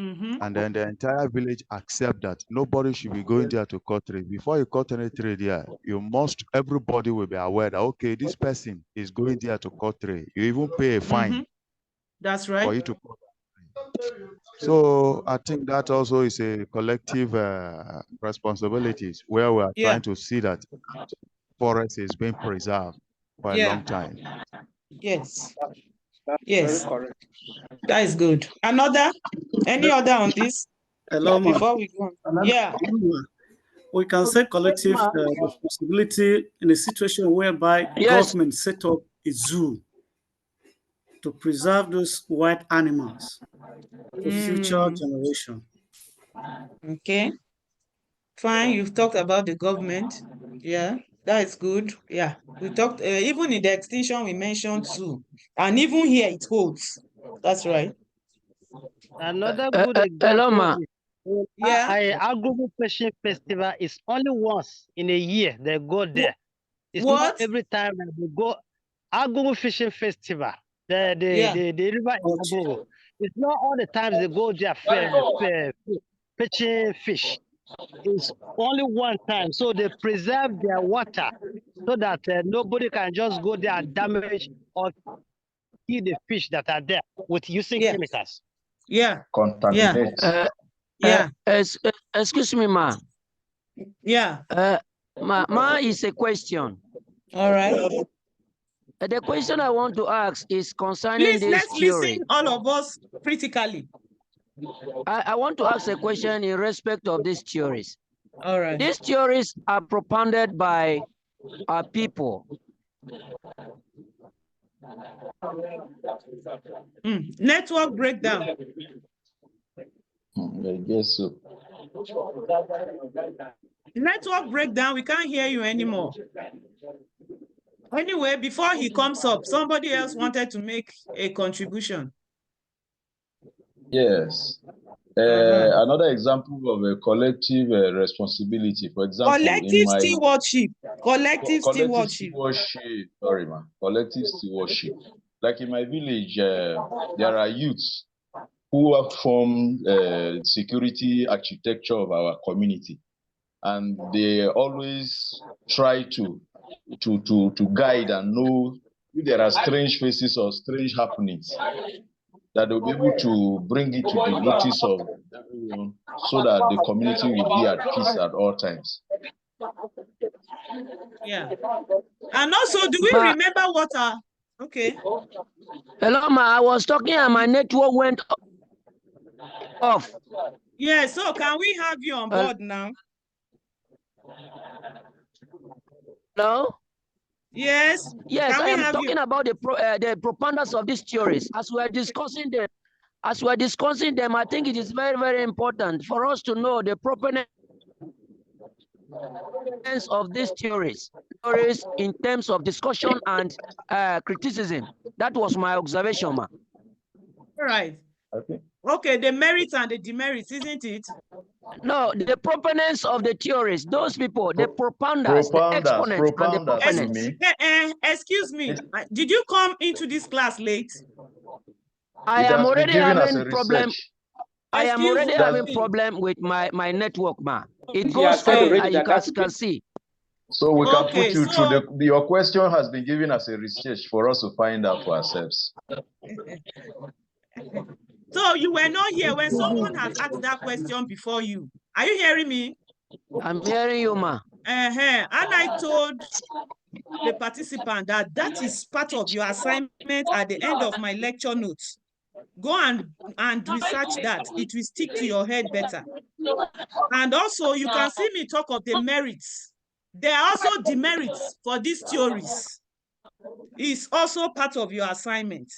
And then the entire village accept that nobody should be going there to cut trees. Before you cut any tree there, everybody will be aware that, okay, this person is going there to cut tree. You even pay a fine. That's right. For you to cut. So I think that also is a collective responsibilities where we are trying to see that forest is being preserved for a long time. Yes. That's yes. very correct. That is good. Another? Any other on this? Hello, ma. Before we go. Yeah. We can say collective responsibility in a situation whereby government set up a zoo to preserve those wild animals for future generation. Okay. Fine. You've talked about the government. Yeah, that is good. Yeah, we talked even in the extinction we mentioned too, and even here it holds. That's right. Another good example is Agogo Fishing Festival is only once in a year they go there. It's not every time that they go. Agogo Fishing Festival, the river in Agogo. It's not all the times they go there fishing fish. It's only one time, so they preserve their water so that nobody can just go there and damage or kill the fish that are there with using chemicals. Yeah. Contaminate. Excuse me, ma. Yeah. Ma is a question. All right. The question I want to ask is concerning this let's theory. listen, all of us, critically. I want to ask a question in respect of these theories. All right. These theories are propounded by our people. Network breakdown. I guess so. Network breakdown, we can't hear you anymore. Anyway, before he comes up, somebody else wanted to make a contribution. Yes. Another example of a collective responsibility, for example, collective stewardship. Collective stewardship. Sorry, man. Collective stewardship. Like in my village, there are youths who have formed security architecture of our community, and they always try to guide and know if there are strange faces or strange happenings, that they'll be able to bring it to the notice of everyone so that the community will be at peace at all times. Yeah. And also, do we remember what our... Okay. Hello, ma. I was talking and my network went off. Yeah, so can we have you on board now? Hello? Yes. Yes, I am talking about the propounders of these theories. As we are discussing them, I think it is very, very important for us to know the proponents of these theories in terms of discussion and criticism. That was my observation, ma. All right. Okay, the merits and the demerits, isn't it? No, the proponents of the theories, those people, the propounders, the exponents, and the proponents. Excuse me, did you come into this class late? I am already having problem. I am already having problem with my network, ma. It goes on, you guys can see. So we can put you through your question has been given as a research for us to find out for ourselves. So you were not here when someone has asked that question before you. Are you hearing me? I'm hearing you, ma. And I told the participant that that is part of your assignment at the end of my lecture notes. Go and research that. It will stick to your head better. And also, you can see me talk of the merits. There are also demerits for these theories. It's also part of your assignment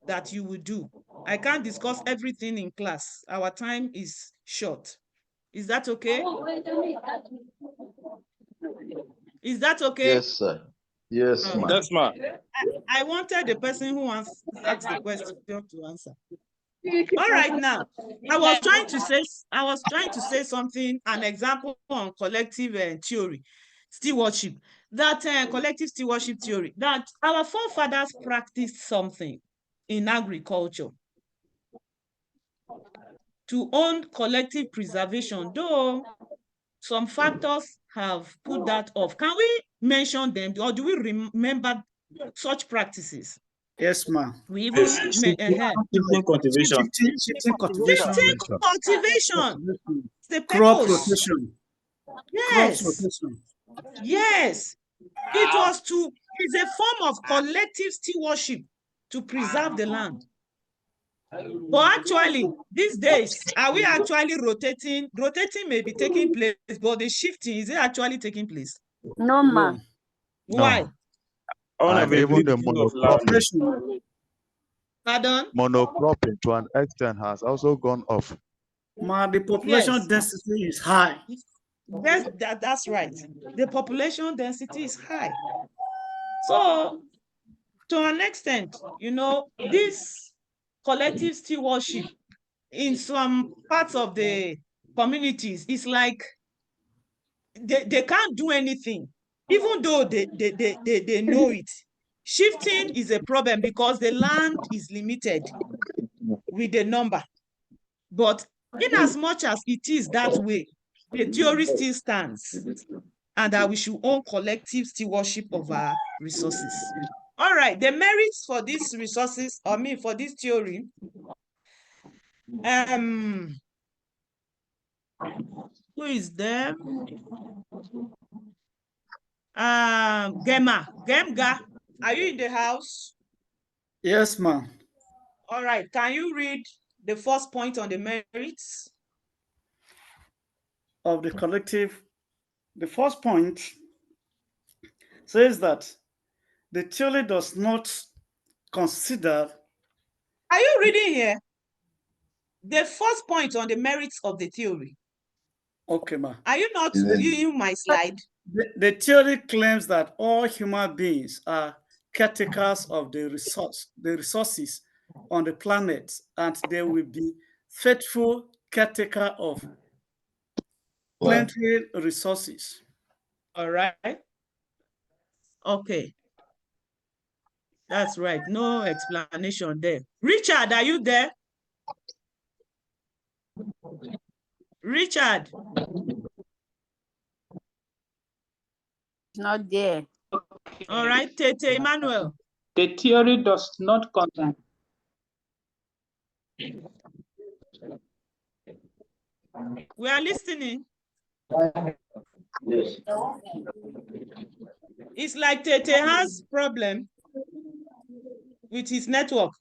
that you will do. I can't discuss everything in class. Our time is short. Is that okay? Is that okay? Yes, sir. Yes, ma'am. Yes, ma'am. I wanted the person who asked the question to answer. All right, now I was trying to say something, an example on collective theory, stewardship. That collective stewardship theory, that our forefathers practiced something in agriculture to own collective preservation, though some factors have put that off. Can we mention them, or do we remember such practices? Yes, ma'am. We even Shifting cultivation. Shifting cultivation. The Crop purpose. rotation. Yes. Crop rotation. Yes. It's a form of collective stewardship to preserve the land. But actually, these days, are we actually rotating? Rotating may be taking place, but the shifting, is it actually taking place? No, ma. Why? And even the monocropping. Pardon? Monocropping to an extent has also gone off. Ma, the population density is high. That's right. The population density is high. So, to an extent, this collective stewardship in some parts of the communities is like they can't do anything, even though they know it. Shifting is a problem because the land is limited with the number. But in as much as it is that way, the theory still stands, and that we should own collective stewardship of our resources. All right, the merits for these resources, for this theory, who is there? Gemga, are you in the house? Yes, ma'am. All right, can you read the first point on the merits of the collective? The first point says that the theory does not consider. Are you reading here? The first point on the merits of the theory. Okay, ma. Are you not viewing my slide? The theory claims that all human beings are caretakers of the resources on the planet, and they will be faithful caretaker of plenty resources. All right. Okay. That's right. No explanation there. Richard, are you there? Richard. Not there. All right, Tete Emmanuel. The theory does not contain. We are listening. Yes. It's like Tete has problem with his network.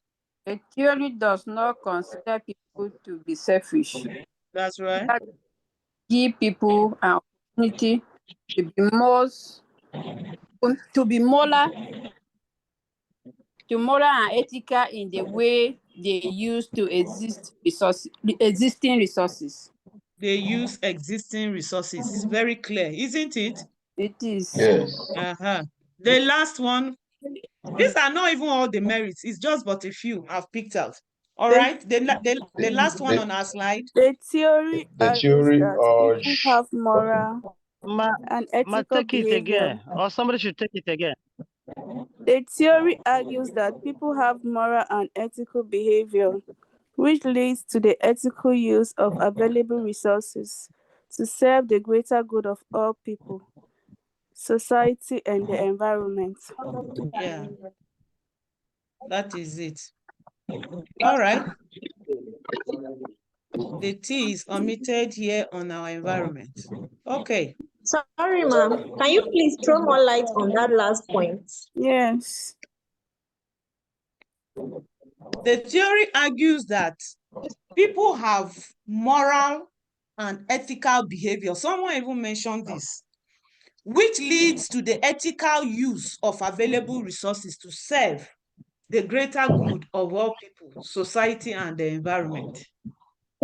The theory does not consider people to be selfish. That's right. Give people an opportunity to be moral and ethical in the way they use to existing resources. They use existing resources. It's very clear, isn't it? It is. Yes. The last one, these are not even all the merits. It's just but a few I've picked out. All right. The last one on our slide. The theory argues that people have moral and ethical take it again, or somebody should take it again. The theory argues that people have moral and ethical behavior, which leads to the ethical use of available resources To serve the greater good of all people, society, and the environment. Yeah, that is it. All right. The T is omitted here on our environment. Okay. Sorry, ma'am. Can you please throw more light on that last point? Yes. The theory argues that people have moral and ethical behavior. Someone even mentioned this, which leads to the ethical use of available resources to serve the greater good of all people, society, and the environment.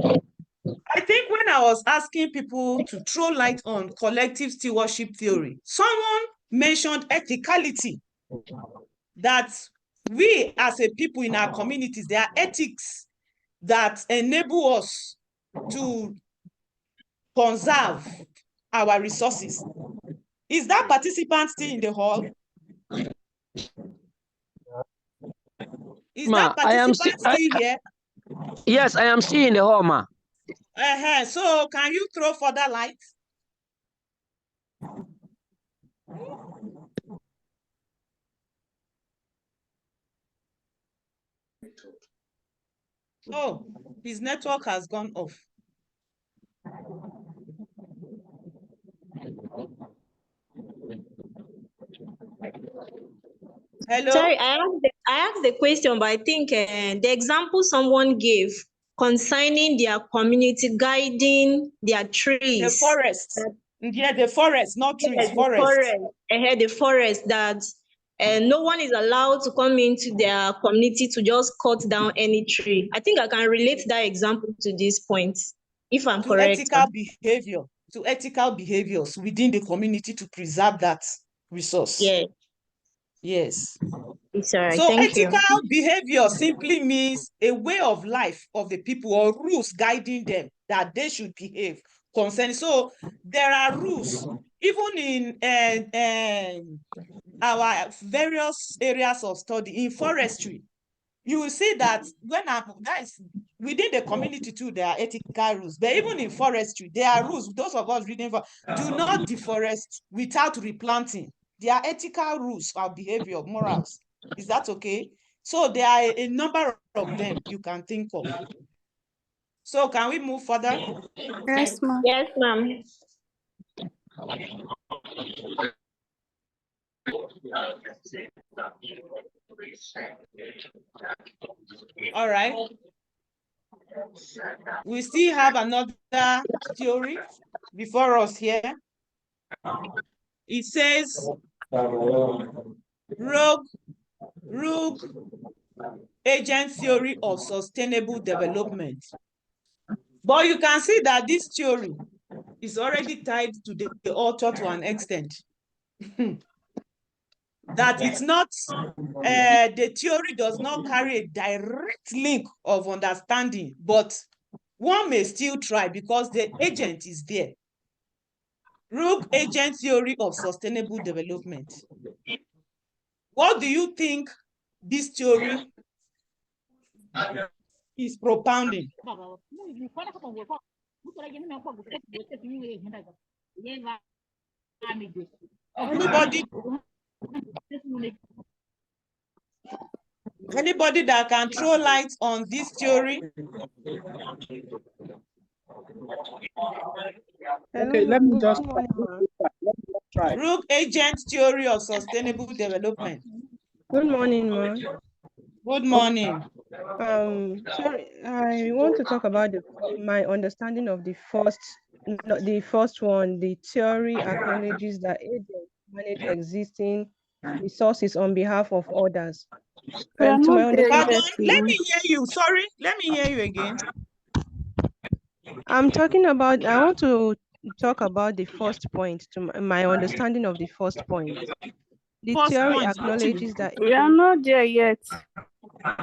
I think when I was asking people to throw light on collective stewardship theory, someone mentioned ethicality, that we as a people in our communities, there are ethics that enable us to conserve our resources. Is that participant still in the hall? Is that participant still here? Yes, I am still in the hall, ma. So can you throw further light? Oh, his network has gone off. Hello? Sorry, I asked the question, but I think the example someone gave concerning their community guiding their trees. The forest. Yeah, the forest, not trees, forest. The forest that no one is allowed to come into their community to just cut down any tree. I think I can relate that example to this point, if I'm correct. To ethical behaviors within the community to preserve that resource. Yeah. Yes. It's all right. So Thank you. ethical behavior simply means a way of life of the people or rules guiding them that they should behave concerning. So there are rules even in our various areas of study. In forestry, you will see that that is within the community too, there are ethical rules. But even in forestry, there are rules. Those of us reading for do not deforest without replanting. There are ethical rules of behavior, morals. Is that okay? So there are a number of them you can think of. So can we move further? Yes, ma'am. Yes, ma'am. All right. We still have another theory before us here. It says rogue agent theory of sustainable development. But you can see that this theory is already tied to the author to an extent. That it's not, the theory does not carry a direct link of understanding, but one may still try because the agent is there. Rogue agent theory of sustainable development. What do you think this theory is propounding? Anybody that can throw light on this theory? Okay, let me just try. Rogue agent theory of sustainable development. Good morning, ma'am. Good morning. Sorry, I want to talk about my understanding of the first one. The theory acknowledges that agents manage existing resources on behalf of others. Pardon, let me hear you. Sorry, let me hear you again. I want to talk about the first point, to my understanding of the first point. The theory acknowledges that we are not there yet.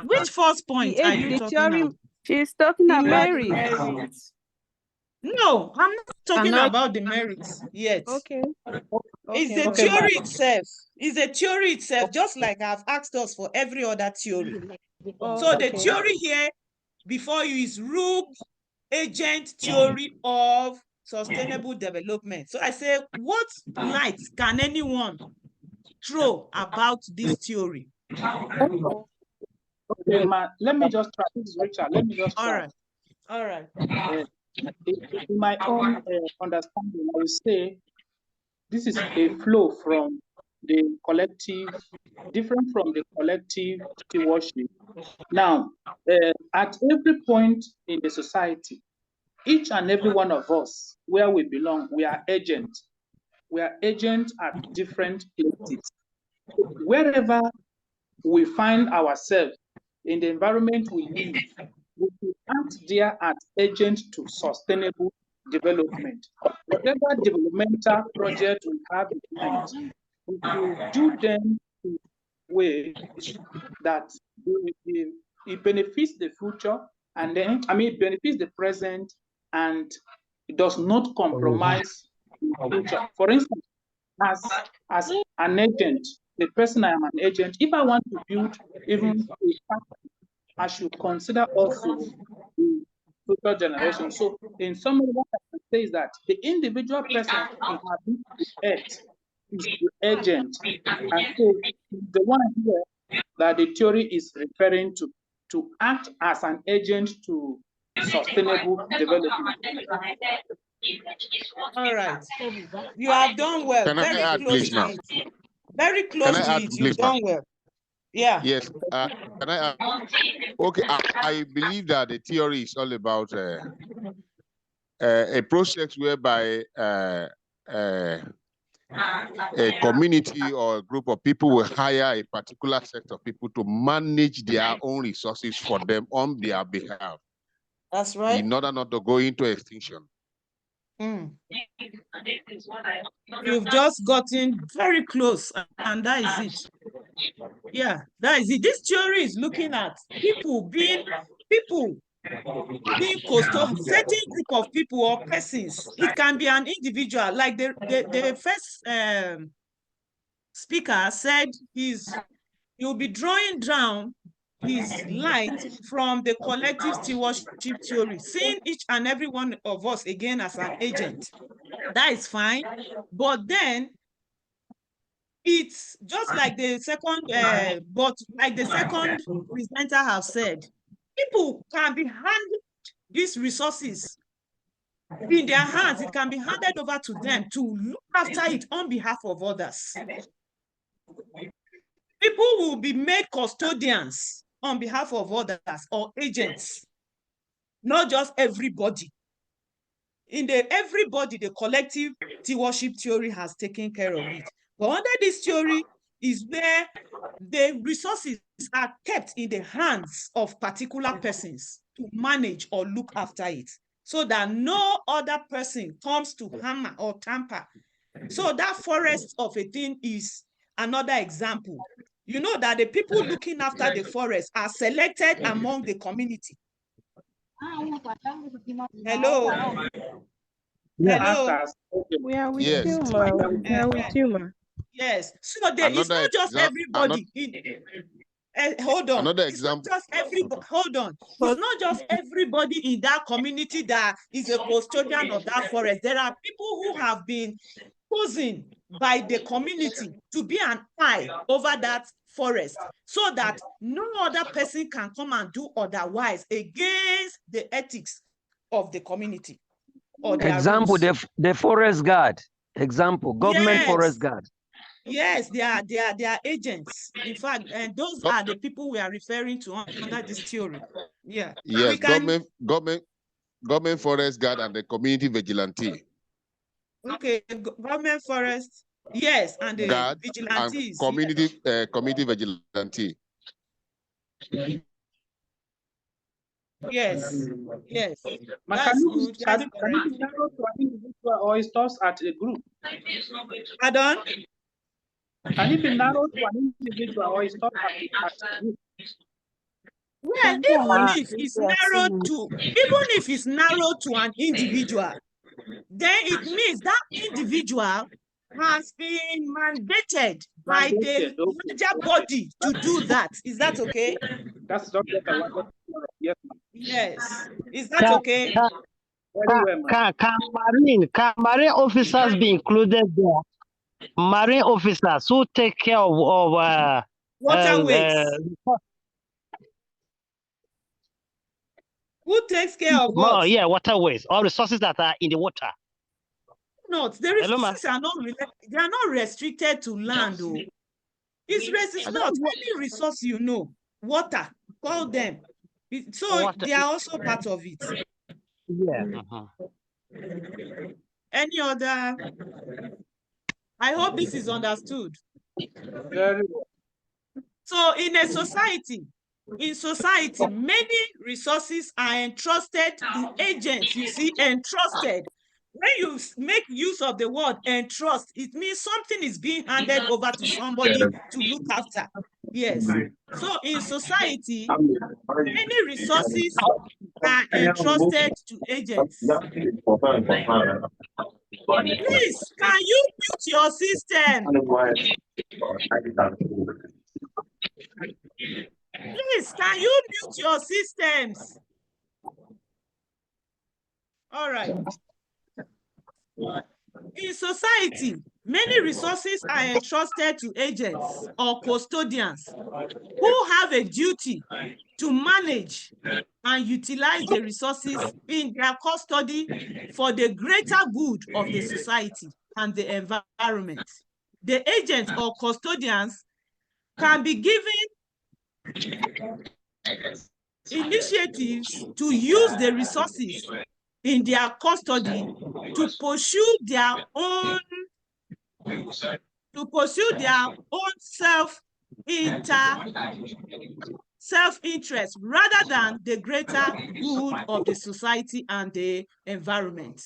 Which first point are you talking about? She's talking about merits. the merits. No, I'm not talking about the merits yet. Okay. It's the theory itself. It's the theory itself, just like I've asked us for every other theory. So the theory here before you is rogue agent theory of sustainable development. So I say, what light can anyone throw about this theory? Okay, ma, let me just try. This is Richard. Let me just try. All right. In my own understanding, I will say this is a flow from the collective, different from the collective stewardship. Now, at every point in the society, each and every one of us, where we belong, we are agents. We are agents at different places. Wherever we find ourselves in the environment we live, we should act there as agents to sustainable development. Whatever developmental project we have in mind, we should do them in ways that it benefits the future, and then it benefits the present, and it does not compromise the future. For instance, as an agent, the person I am an agent, if I want to build even a factory, I should consider also the future generation. So in summary, what I can say is that the individual person inhabiting the earth is the agent. And so the one here that the theory is referring to act as an agent to sustainable development. All right. You have done well. Can Very I add, close please, to ma'am? it. Very close to it. You've done well. Yeah. Yes. Can I add? Okay. I believe that the theory is all about a process whereby a community or a group of people will hire a particular set of people to manage their own resources for them on their behalf. That's right. In order not to go into extinction. You've just gotten very close, and that is it. Yeah, that is it. This theory is looking at people being custodian, certain group of people or persons. It can be an individual, like the first speaker said he'll be drawing down his light from the collective stewardship theory, seeing each and every one of us again as an agent. That is fine, but then it's just like the second, but like the second presenter have said, people can be handed these resources in their hands. It can be handed over to them to look after it on behalf of others. People will be made custodians on behalf of others or agents, not just everybody. In everybody, the collective stewardship theory has taken care of it. But under this theory is where the resources are kept in the hands of particular persons to manage or look after it, so that no other person comes to hammer or tamper. So that forest of a thing is another example. You know that the people looking after the forest are selected among the community. Hello? Hello? We are with you, ma. We are with you, ma. Yes. So it's not just everybody. Hold on. Another It's not example. just everybody. Hold on. It's not just everybody in that community that is a custodian of that forest. There are people who have been chosen by the community to be an eye over that forest, so that no other person can come and do otherwise against the ethics of the community or their example, rules. the forest guard. Example, government forest guard. Yes, they are agents. In fact, and those are the people we are referring to under this theory. Yeah. Yes, government forest guard and the community vigilante. Okay, government forest. Yes, and the guard vigilantes. And community vigilante. Yes, yes. Can it be narrowed to an individual, or it stops at a group? Pardon? Can it be narrowed to an individual, or it stops at a group? Well, even if it's narrowed to an individual, then it means that individual has been mandated by the larger body to do that. Is that okay? That's not what I wanted. Yes. Yes. Is that okay? Can marine officers be included there? Marine officers who take care of waterways. Who takes care of what? Oh, yeah, waterways, all resources that are in the water. Not the resources are not they are not restricted to land, though. It's not any resource you know. Water, call them. So they are also part of it. Yeah. Any other? I hope this is understood. Very well. So in society, many resources are entrusted to agents. You see, entrusted. When you make use of the word entrust, it means something is being handed over to somebody to look after. Yes. So in society, many resources are entrusted to agents. Please, can you mute your system? Please, can you mute your systems? All right. In society, many resources are entrusted to agents or custodians who have a duty to manage and utilize the resources in their custody for the greater good of the society and the environment. The agents or custodians can be given initiatives to use the resources in their custody to pursue their own self-interest rather than the greater good of the society and the environment.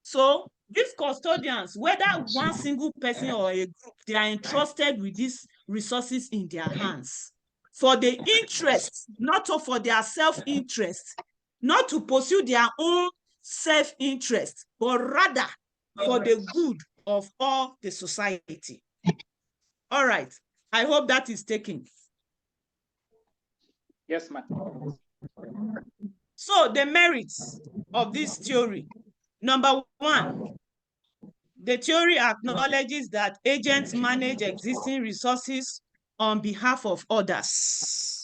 So these custodians, whether one single person or a group, they are entrusted with these resources in their hands for the interest, not for their self-interest, not to pursue their own self-interest, but rather for the good of all the society. All right. I hope that is taken. Yes, ma'am. So the merits of this theory. Number one, the theory acknowledges that agents manage existing resources on behalf of others.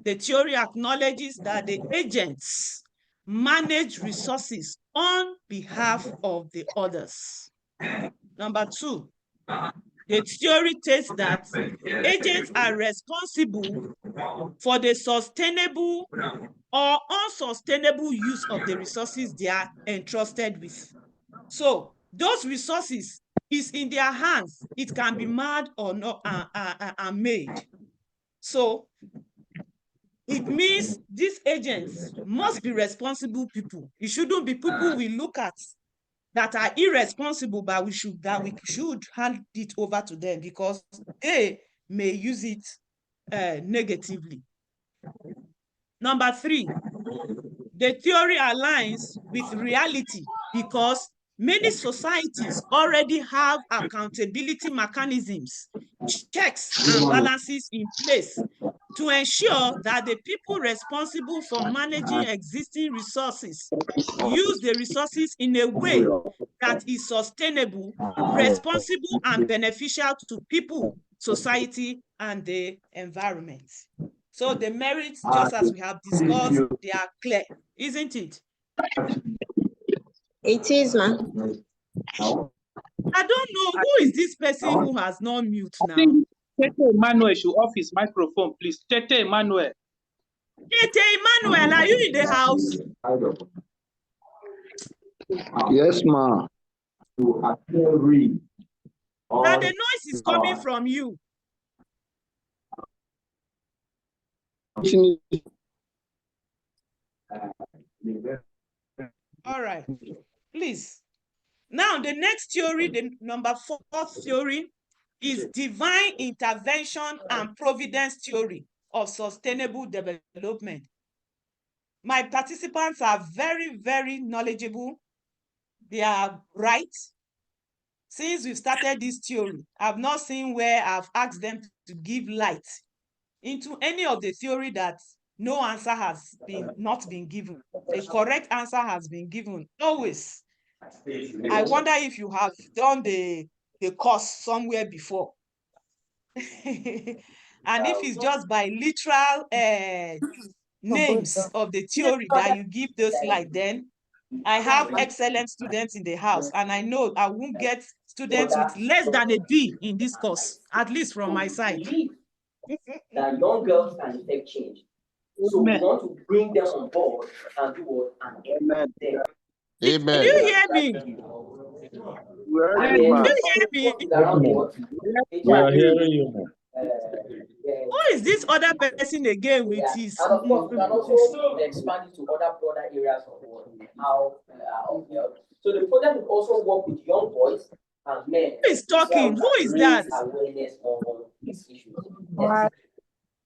The theory acknowledges that the agents manage resources on behalf of the others. Number two, the theory states that agents are responsible for the sustainable or unsustainable use of the resources they are entrusted with. So those resources is in their hands. It can be made or not made. So it means these agents must be responsible people. It shouldn't be people we look at that are irresponsible, but we should hand it over to them because they may use it negatively. Number three, the theory aligns with reality because many societies already have accountability mechanisms, checks and balances in place to ensure that the people responsible for managing existing resources use the resources in a way that is sustainable, responsible, and beneficial to people, society, and the environment. So the merits, just as we have discussed, they are clear, isn't it? It is, ma'am. I don't know who is this person who has not mute now. Tete Emmanuel should off his microphone, please. Tete Emmanuel. Tete Emmanuel, are you in the house? Yes, ma'am. Now the noise is coming from you. All right, please. Now the next theory, the number 4 theory, is divine intervention and providence theory of sustainable development. My participants are very, very knowledgeable. They are right. Since we've started this theory, I've not seen where I've asked them to give light into any of the theory that no answer has not been given. The correct answer has been given always. I wonder if you have done the course somewhere before. And if it's just by literal names of the theory that you give those like, then I have excellent students in the house, and I know I won't get students with less than a D in this course, at least from my side. That young girls can effect change. So we want to bring them on board and do what? And implement them. Amen. Do you hear me? Do you hear me? We are hearing you. Who is this other person again with his? And of course, we can also expand it to other broader areas of how health. So the project will also work with young boys and men. Who is talking? Who is that? Awareness on these issues. Yes.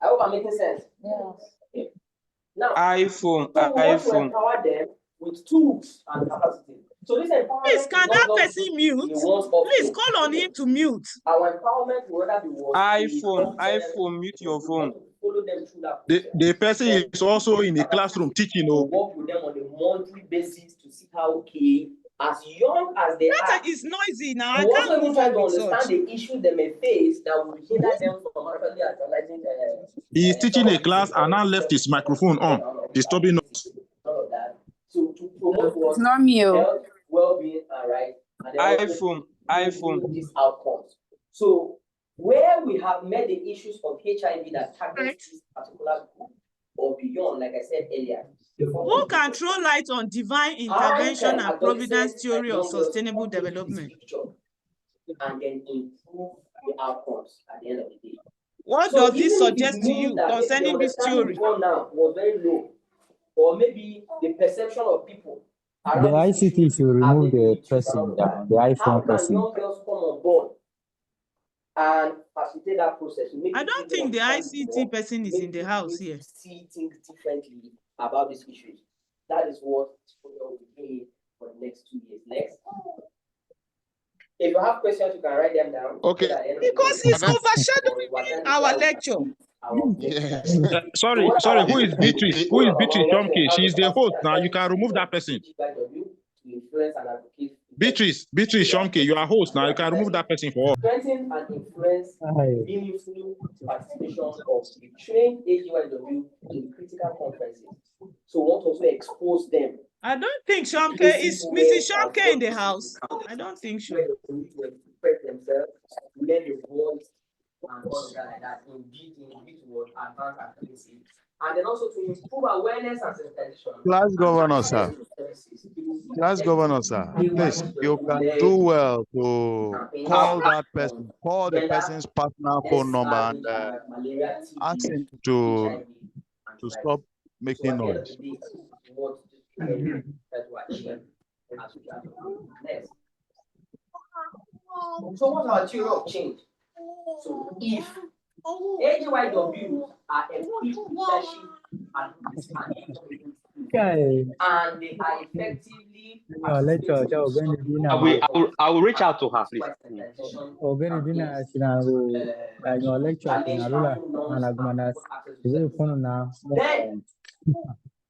I hope I'm making sense. Yes. Okay. Now, iPhone. So we want to empower them with tools and capacity. So this empowerment. Please, can that person mute? Please call on him to mute. Our empowerment will rather be iPhone, mute your phone. Follow them through that. The person is also in the classroom teaching. Work with them on a monthly basis to see how as young as they that is noisy now. I can't can't even try to understand the issue they may face that will hinder them from actually actualizing. He is teaching a class and now left his microphone on, disturbing us. All of that. So to promote It's not me. Health, well-being, and right. iPhone. These outcomes. So where we have met the issues of HIV that targets this particular group or beyond, like I said earlier. Who can throw light on divine intervention and providence theory of sustainable development? And then improve the outcomes at the end of the day. What does this suggest to you concerning this theory? Now was very low, or maybe the perception of people. The ICT should remove the person, the iPhone person. How can young girls come on board and facilitate that process? I don't think the ICT person is in the house here. See things differently about these issues. That is what we will be for the next 2 years. Next. If you have questions, you can write them down. Okay. Because it's overshadowing our lecture. Yes. Sorry. Who is Beatrice? Who is Beatrice Chomke? She's the host now. You can remove that person. Beatrice Chomke, you are host now. You can remove that person for all. Strengthen and influence meaningful participation of the trained AGYW in critical conferences. So we want to also expose them. I don't think Chomke is Mrs. Chomke in the house. I don't think so. Themselves, learn the voice and all of that like that in what advanced accuracy. And then also to improve awareness and sensitization. Class governor, sir. Please, you can do well to call that person, call the person's personal phone number and ask him to stop making noise. So what's our theory of change? So if AGYWs are equipped with leadership and they are effectively I will reach out to her, please.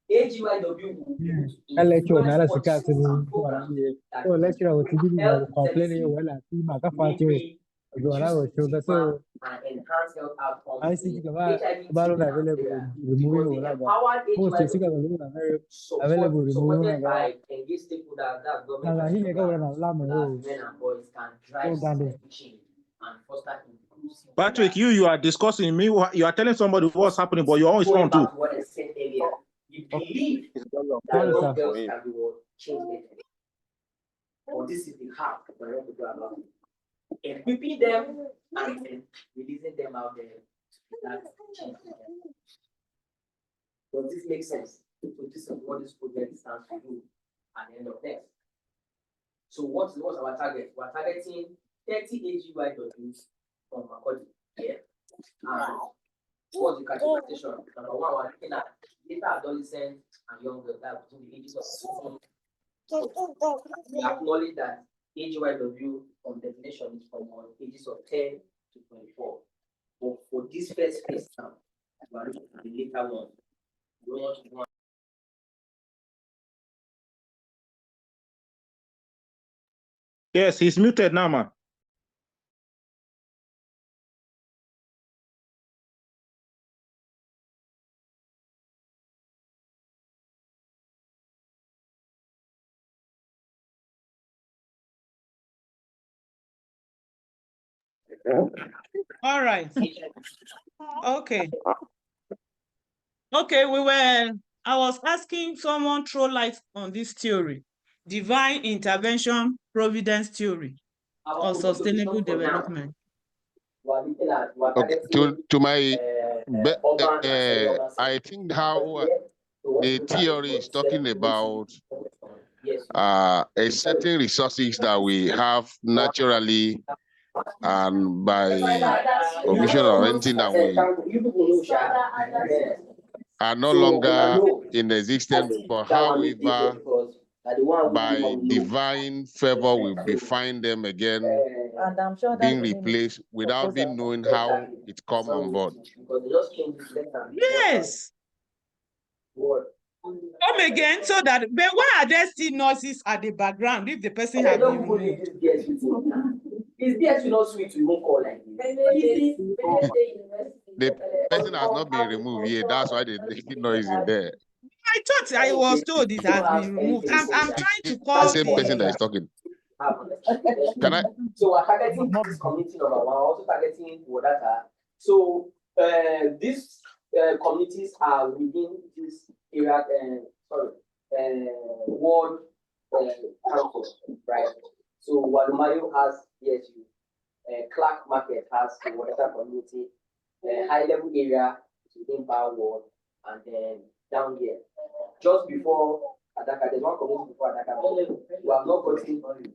AGYW and enhance health outcomes. Supported by engaged stakeholders that government men and boys can drive change and foster inclusive. Patrick, you are discussing me. You are telling somebody what's happening, but you're always on too. What I said earlier, you believe that young girls can be changed. But this is the heart of what we do about it. Equipping them and then releasing them out there. That change. Does this make sense? So this is what this project stands to do at the end of next. So what's our target? We're targeting 30 AGYWs from Makodi here. What's the categorization? Number one, we're looking at later adolescents and young girls that between the ages of 16. We acknowledge that AGYW from definition is from ages of 10 to 24. But for this first phase now, we are looking at the later one, Yes, he's muted now, man. All right. Okay. Okay, I was asking someone throw light on this theory, divine intervention providence theory of sustainable development. Okay, to my, I think how the theory is talking about a certain resources that we have naturally and by provision or anything that we are no longer in existence, but however, by divine favor, we'll be find them again being replaced without being knowing how it come on board. Yes. Come again, so that, but why are there still noises at the background if the person has been removed? Is this not sweet to move call like this? The person has not been removed yet. That's why the noise in there. I thought I was told it has been removed. I'm trying to call the same person that is talking. Can I? So we're targeting this community number one, also targeting Wadata. So these communities are within this area, ward council, right? So Walumayo has ESU, Clark Market has the Wadata community, high level area within Bar Ward, and then down here, just before Adaka, there's one community before Adaka. You have not gotten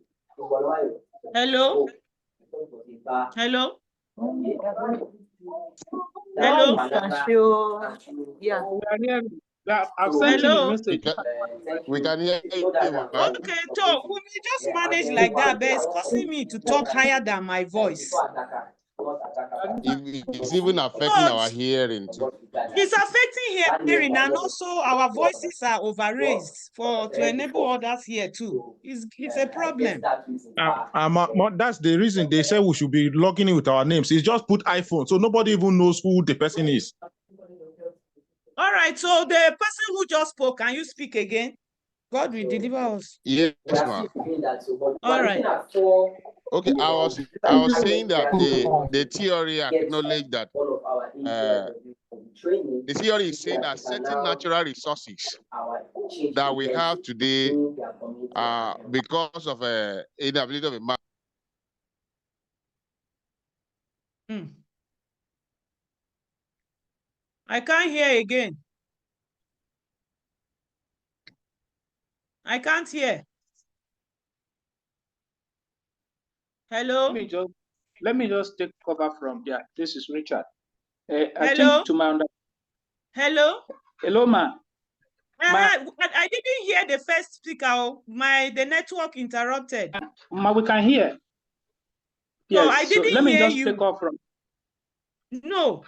Hello? Hello? Hello? Yeah. I've sent him a message. We can hear you. Okay, so we may just manage like that, but it's causing me to talk higher than my voice. It's even affecting our hearing too. It's affecting hearing, and also our voices are overraised to enable others here too. It's a problem. That's the reason they say we should be logging in with our names. It's just put iPhone, so nobody even knows who the person is. All right, so the person who just spoke, can you speak again? God will deliver us. Yes, ma'am. All right. Okay, I was saying that the theory acknowledge that the theory is saying that certain natural resources that we have today because of inability of a man. I can't hear again. I can't hear. Hello? Let me just take cover from there. This is Richard. I Hello? think to my Hello? Hello, ma. I didn't hear the first speaker. The network interrupted. Ma, we can hear. No, Yes, I didn't so let me hear just you. take off from. No,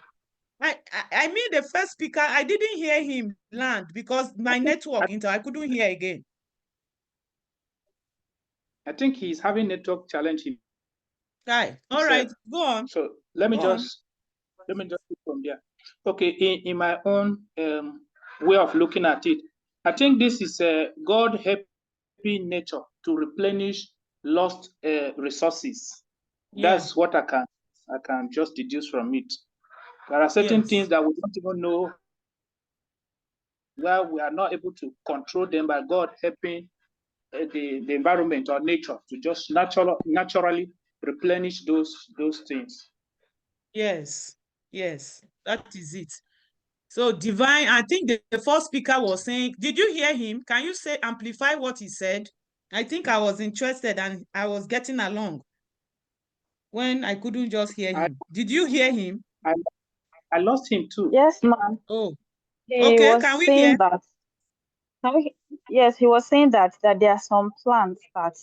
I mean the first speaker, I didn't hear him land because my network I couldn't hear again. I think he's having network challenge. Right. All right, go on. So let me just take from there. Okay, in my own way of looking at it, I think this is God helping nature to replenish lost resources. That's what I can just deduce from it. There are certain things that we don't even know, where we are not able to control them, by God helping the environment or nature to just naturally replenish those things. Yes, that is it. So divine, I think the first speaker was saying, did you hear him? Can you amplify what he said? I think I was interested and I was getting along when I couldn't just hear him. Did you hear him? I lost him too. Yes, ma'am. Oh, he was saying that. Yes, he was saying that there are some plants that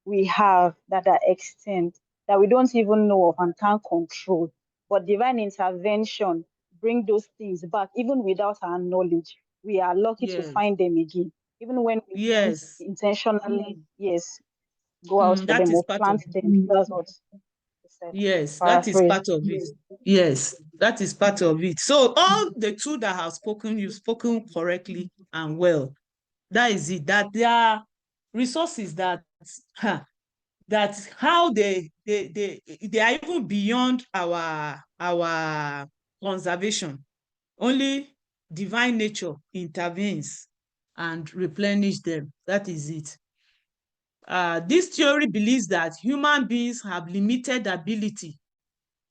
we have that are extinct that we don't even know of and can't control. But divine intervention bring those things back even without our knowledge. we are lucky to find them again. Even when we don't intentionally, go out for them or plant them. That's what they said. Yes, that is part of it. Yes, that is part of it. So all the two that have spoken, you've spoken correctly and well. That is it. That there are resources that how they are even beyond our conservation. Only divine nature intervenes and replenish them. That is it. This theory believes that human beings have limited ability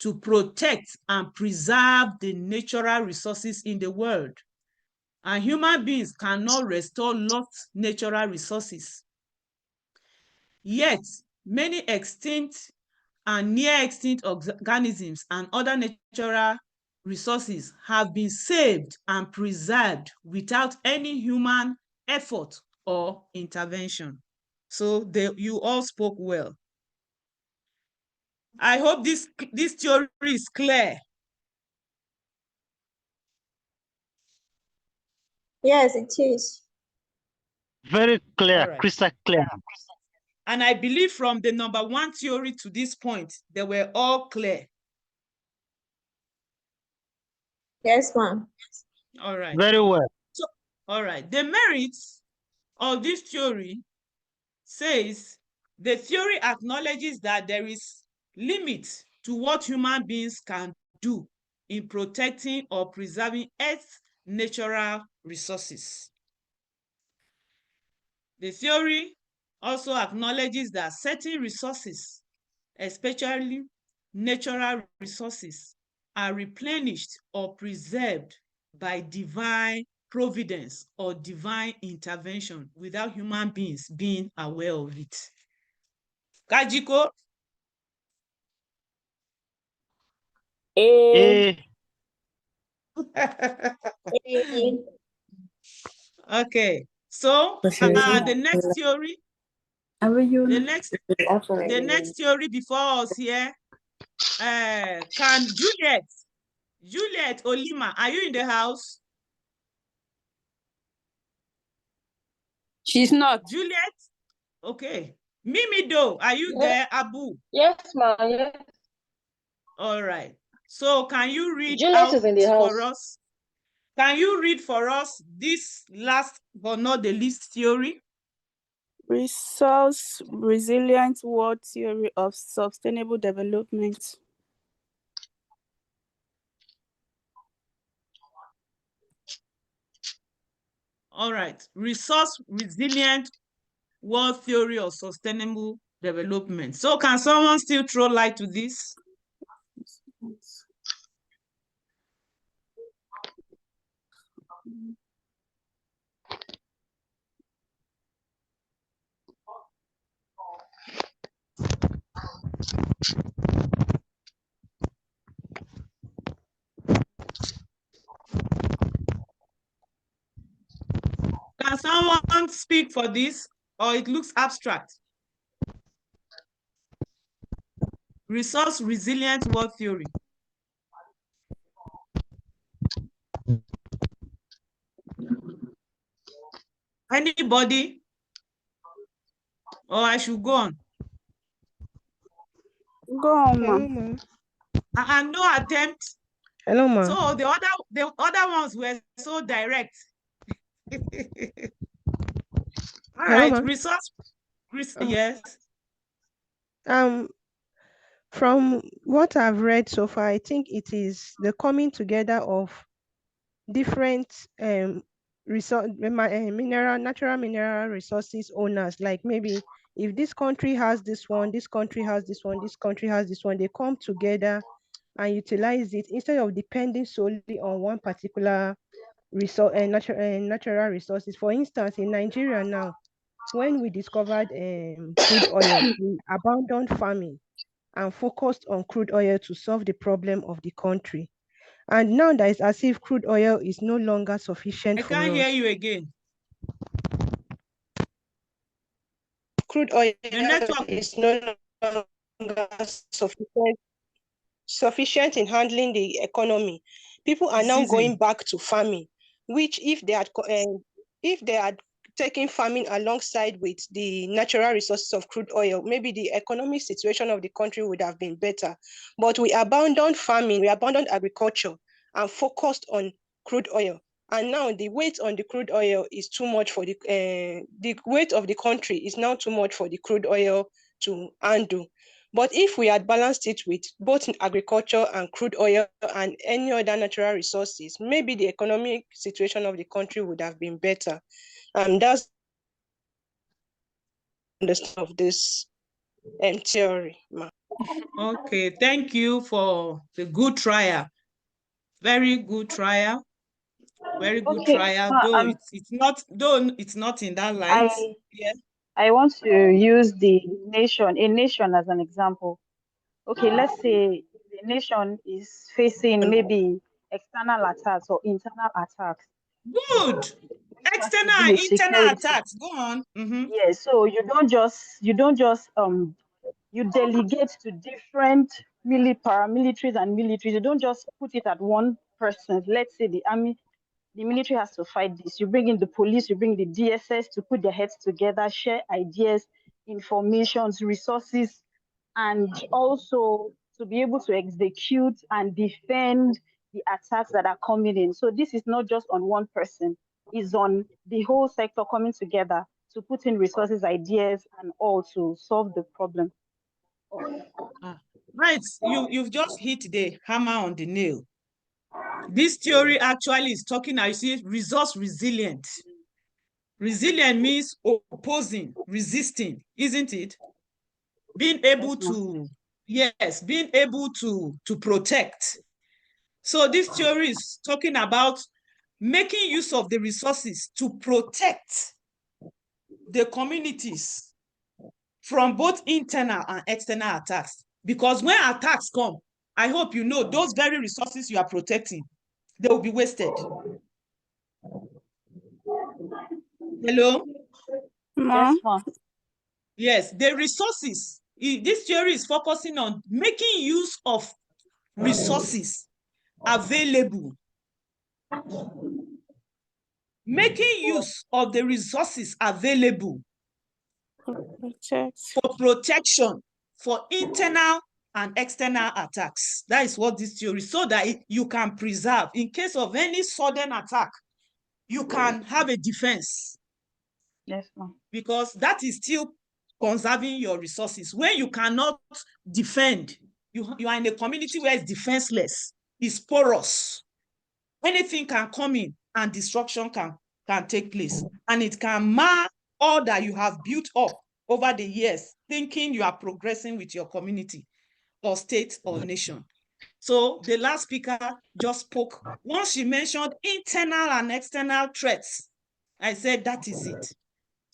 to protect and preserve the natural resources in the world. And human beings cannot restore lost natural resources. Yet, many extinct and near extinct organisms and other natural resources have been saved and preserved without any human effort or intervention. So you all spoke well. I hope this theory is clear. Yes, it is. Very clear, crystal clear. And I believe from the number one theory to this point, they were all clear. Yes, ma'am. All right. Very well. So, all right. The merits of this theory says the theory acknowledges that there is limit to what human beings can do in protecting or preserving Earth's natural resources. The theory also acknowledges that certain resources, especially natural resources, are replenished or preserved by divine providence or divine intervention without human beings being aware of it. Kajiko? Okay, so the next theory, the next theory before us here, can Juliet Olima, are you in the house? She's not. Juliet? Okay. Mimi Do, are you there? Abu? Yes, ma'am. Yes. All right. So can you read Juliet out is in the house for us? Can you read for us this last but not the least theory? Resource resilient world theory of sustainable development. All right. Resource resilient world theory of sustainable development. So can someone still throw light to this? Can someone speak for this, or it looks abstract? Resource resilient world theory. Anybody? Or I should go on? Go on, ma'am. And no attempt. Hello, ma'am. So the other ones were so direct. All right, resource. Yes. From what I've read so far, I think it is the coming together of different natural mineral resources owners. Like maybe if this country has this one, this country has this one, this country has this one, they come together and utilize it instead of depending solely on one particular resource and natural resources. For instance, in Nigeria now, when we discovered crude oil, we abandoned farming and focused on crude oil to solve the problem of the country. And now that it's as if crude oil is no longer sufficient for us. I can't hear you again. Crude oil is no longer sufficient in handling the economy. People are now going back to farming, which if they had taken farming alongside with the natural resources of crude oil, maybe the economic situation of the country would have been better. But we abandoned farming, we abandoned agriculture and focused on crude oil. And now the weight on the crude oil is too much for the weight of the country is now too much for the crude oil to handle. But if we had balanced it with both agriculture and crude oil and any other natural resources, maybe the economic situation of the country would have been better. And that's of this theory. Okay, thank you for the good trial. Very good trial. Very good trial. Though it's not in that light. I want to use a nation as an example. Okay, let's say the nation is facing maybe external attacks or internal attacks. Good. External and internal attacks. Go on. Yeah, so you don't just you delegate to different paramilitaries and militaries. You don't just put it at one person. Let's say the army, the military has to fight this. You bring in the police, you bring the DSS to put their heads together, share ideas, informations, resources, and also to be able to execute and defend the attacks that are coming in. So this is not just on one person, it's on the whole sector coming together to put in resources, ideas, and all to solve the problem. Right, you've just hit the hammer on the nail. This theory actually is talking, I see, resource resilient. Resilient means opposing, resisting, isn't it? Being able to, yes, being able to protect. So this theory is talking about making use of the resources to protect the communities from both internal and external attacks. Because when attacks come, I hope you know those very resources you are protecting, they will be wasted. Hello? Yes, ma'am. Yes, the resources. This theory is focusing on making use of resources available. Making use of the resources available for protection, for internal and external attacks. That is what this theory, so that you can preserve in case of any sudden attack, you can have a defense. Yes, ma'am. Because that is still conserving your resources. When you cannot defend, you are in a community where it's defenseless, it's porous. Anything can come in and destruction can take place. And it can mar all that you have built up over the years, thinking you are progressing with your community or state or nation. So the last speaker just spoke. Once she mentioned internal and external threats, I said that is it.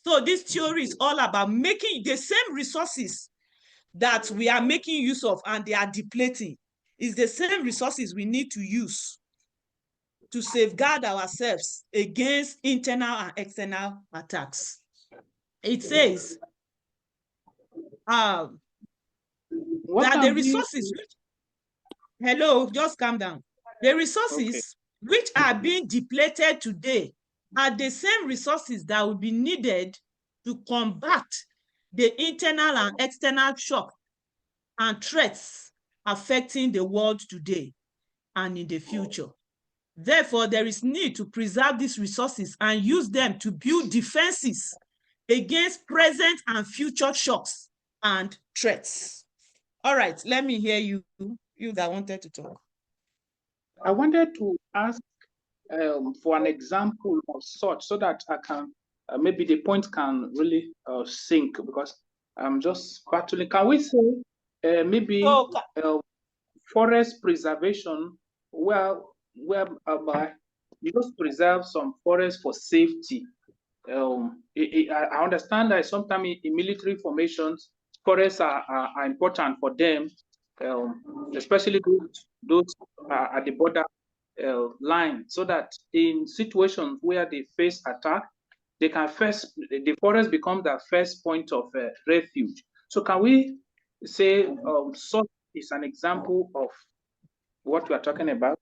So this theory is all about making the same resources that we are making use of and they are depleting. Is the same resources we need to use to safeguard ourselves against internal and external attacks. It says that the resources, hello, just calm down. The resources which are being depleted today are the same resources that will be needed to combat the internal and external shock and threats affecting the world today and in the future. Therefore, there is need to preserve these resources and use them to build defenses against present and future shocks and threats. All right, let me hear you that wanted to talk. I wanted to ask for an example of such so that I can, maybe the point can really sink, because I'm just battling. Can we say maybe forest preservation, whereby you just preserve some forests for safety? I understand that sometimes in military formations, forests are important for them, especially those at the border line, so that in situations where they face attack, they can the forest become their first point of refuge. So can we say such is an example of what we are talking about?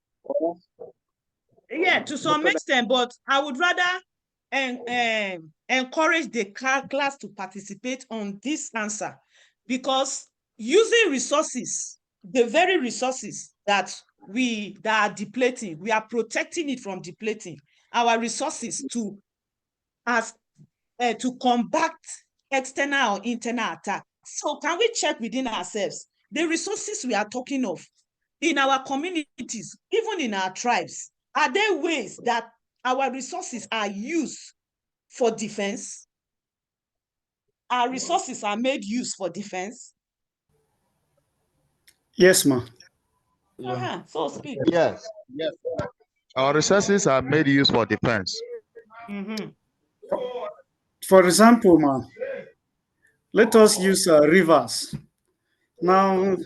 Yeah, to some extent, but I would rather encourage the class to participate on this answer, because using resources, the very resources that are depleting, we are protecting it from depleting our resources to combat external or internal attack. So can we check within ourselves the resources we are talking of in our communities, even in our tribes? Are there ways that our resources are used for defense? Our resources are made use for defense? Yes, ma'am. So speak. Yes. Yes. Our resources are made use for defense. For example, ma'am, let us use rivers. Now,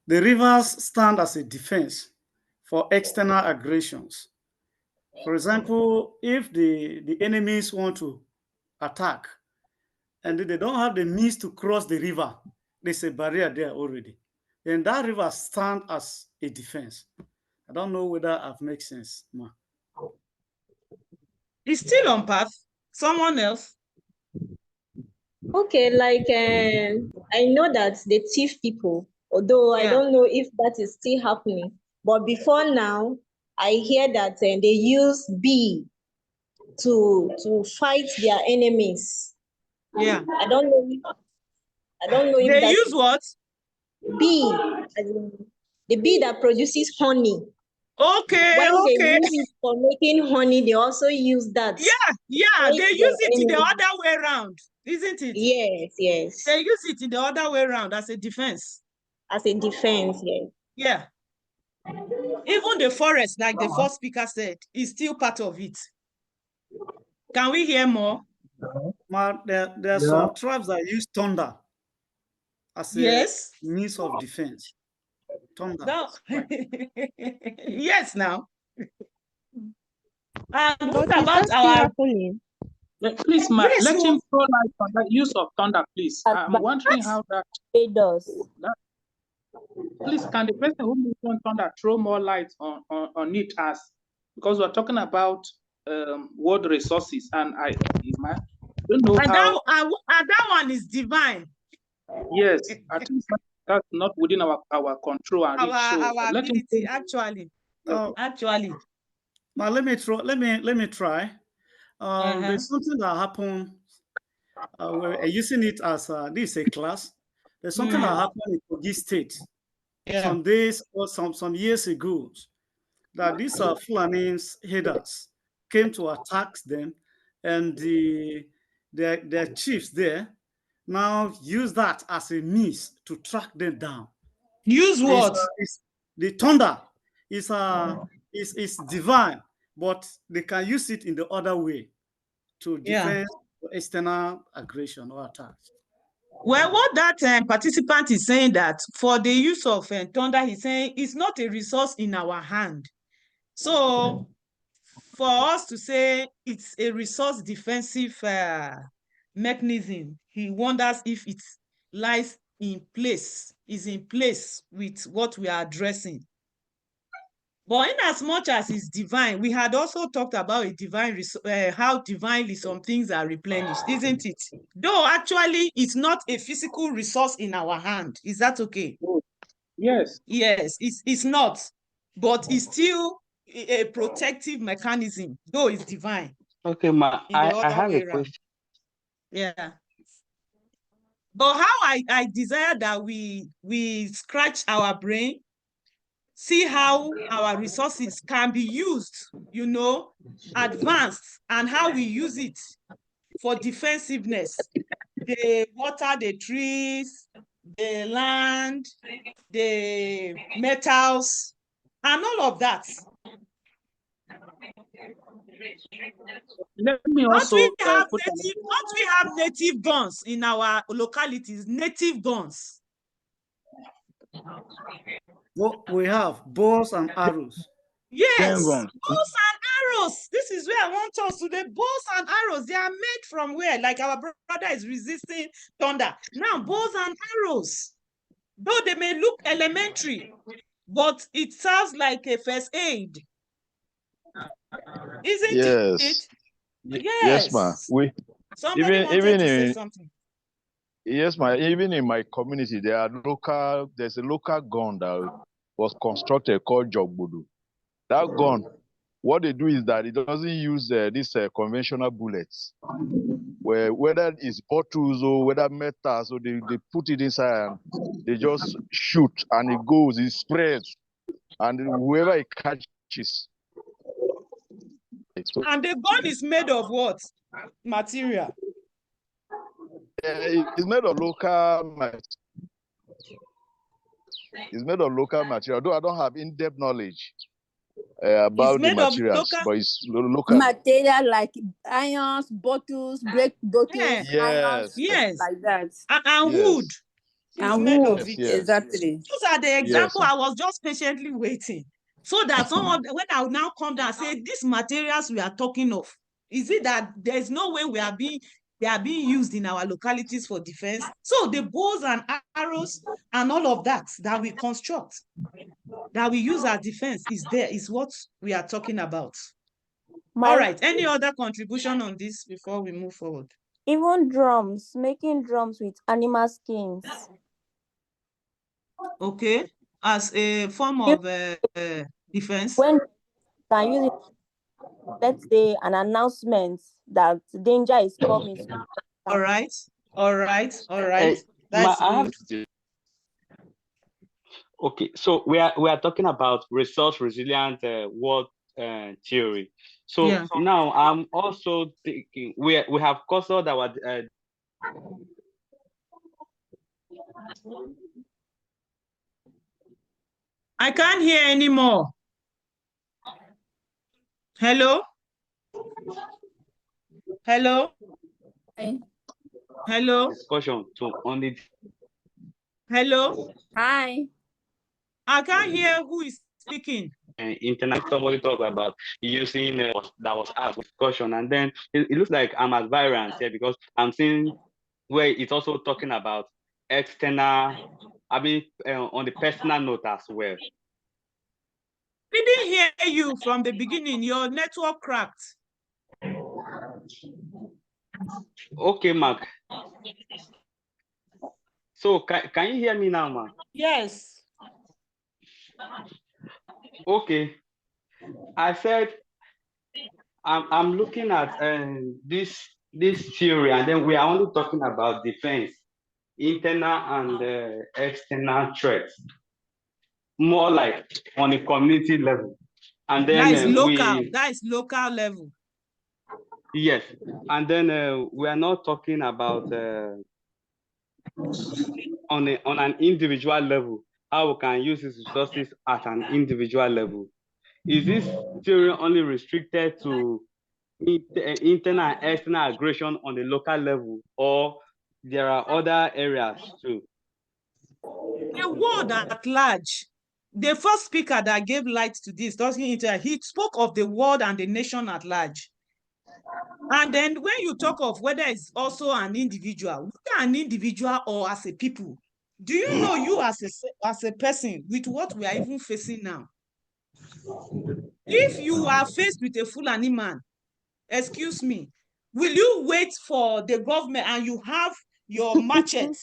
the rivers stand as a defense for external aggressions. For example, if the enemies want to attack and they don't have the means to cross the river, there's a barrier there already, then that river stands as a defense. I don't know whether I've made sense, ma. It's still on path. Someone else? Okay, like I know that the thief people, although I don't know if that is still happening, but before now, I hear that they use bee to fight their enemies. Yeah. I don't know if they that use what? Bee, as in the bee that produces honey. Okay, When they okay. use it for making honey, they also use that. Yeah, they use it in the other way around, isn't it? Yes, yes. They use it in the other way around as a defense. As a defense, yes. Yeah. Even the forest, like the first speaker said, is still part of it. Can we hear more? Ma, there are some tribes that use thunder as a means of defense. Thunder. No. Yes, now. And what about our... Please, ma, Yes, let him throw light on the use of thunder, please. I'm wondering how that does. Please, can the person who mentioned thunder throw more light on it, as because we're talking about world resources, and I don't know how. That one is divine. Yes, I think that's not within our control and reach. So Our ability, actually. Actually. Now let me try. There's something that happened. We're using it as this is a class. There's something that happened in Kogi State some days or some years ago, that these Fulanis headers came to attack them, and their chiefs there now use that as a means to track them down. Use what? The thunder is divine, but they can use it in the other way to defend external aggression or attacks. Well, what that participant is saying, that for the use of thunder, he's saying it's not a resource in our hand. So for us to say it's a resource defensive mechanism, he wonders if it lies in place, is in place with what we are addressing. But in as much as it's divine, we had also talked about a divine how divinely some things are replenished, isn't it? Though actually it's not a physical resource in our hand. Is that okay? Yes. Yes, it's not, but it's still a protective mechanism, though it's divine. Okay, ma, I have a question. Yeah. But how I desire that we scratch our brain, see how our resources can be used, advanced, and how we use it for defensiveness. The water, the trees, the land, the metals, and all of that. Let me also don't we have native guns in our localities? Native guns. We have bows and arrows. Yes, bows and arrows. This is where I want us to. The bows and arrows, they are made from where? Like our brother is resisting thunder. Now, bows and arrows, though they may look elementary, but it sounds like a first aid. Isn't Yes. it? Yes, ma. Somebody wanted to say something. Yes, ma. Even in my community, there's a local gun that was constructed called Jogbudu. That gun, what they do is that it doesn't use these conventional bullets. Whether it's bottles or whether metal, so they put it inside and they just shoot and it goes, it spreads, and whoever it catches. And the gun is made of what material? It's made of local material. It's made of local material. Though I don't have in-depth knowledge about the materials, but it's local material like irons, bottles, break bottles, irons, yes, like that, and wood. And made wood, of it. exactly. Those are the example. I was just patiently waiting so that someone, when I will now come down and say these materials we are talking of, is it that there's no way they are being used in our localities for defense? So the bows and arrows and all of that we construct, that we use as defense is what we are talking about. All right. Any other contribution on this before we move forward? Even drums, making drums with animal skins. Okay, as a form of defense. When can use it, let's say, an announcement that danger is coming. All right. That's good. Okay, so we are talking about resource resilient world theory. So now I'm also thinking we have covered our I can't hear anymore. Hello? Hello? Hello? Discussion to only. Hello? Hi. I can't hear who is speaking. Internet, somebody talked about using that was asked discussion, and then it looks like I'm at variance here because I'm seeing where it's also talking about external, on the personal note as well. Didn't hear you from the beginning. Your network cracked. Okay, Mark. So can you hear me now, Mark? Yes. Okay. I said I'm looking at this theory, and then we are only talking about defense, internal and external threats, more like on a community level, and then that is local level. Yes, and then we are not talking about on an individual level, how we can use these resources at an individual level. Is this theory only restricted to internal and external aggression on the local level, or there are other areas too? The world at large. The first speaker that gave light to this, he spoke of the world and the nation at large. And then when you talk of whether it's also an individual, whether an individual or as a people, do you know you as a person with what we are even facing now? If you are faced with a Fulani man, excuse me, will you wait for the government and you have your machete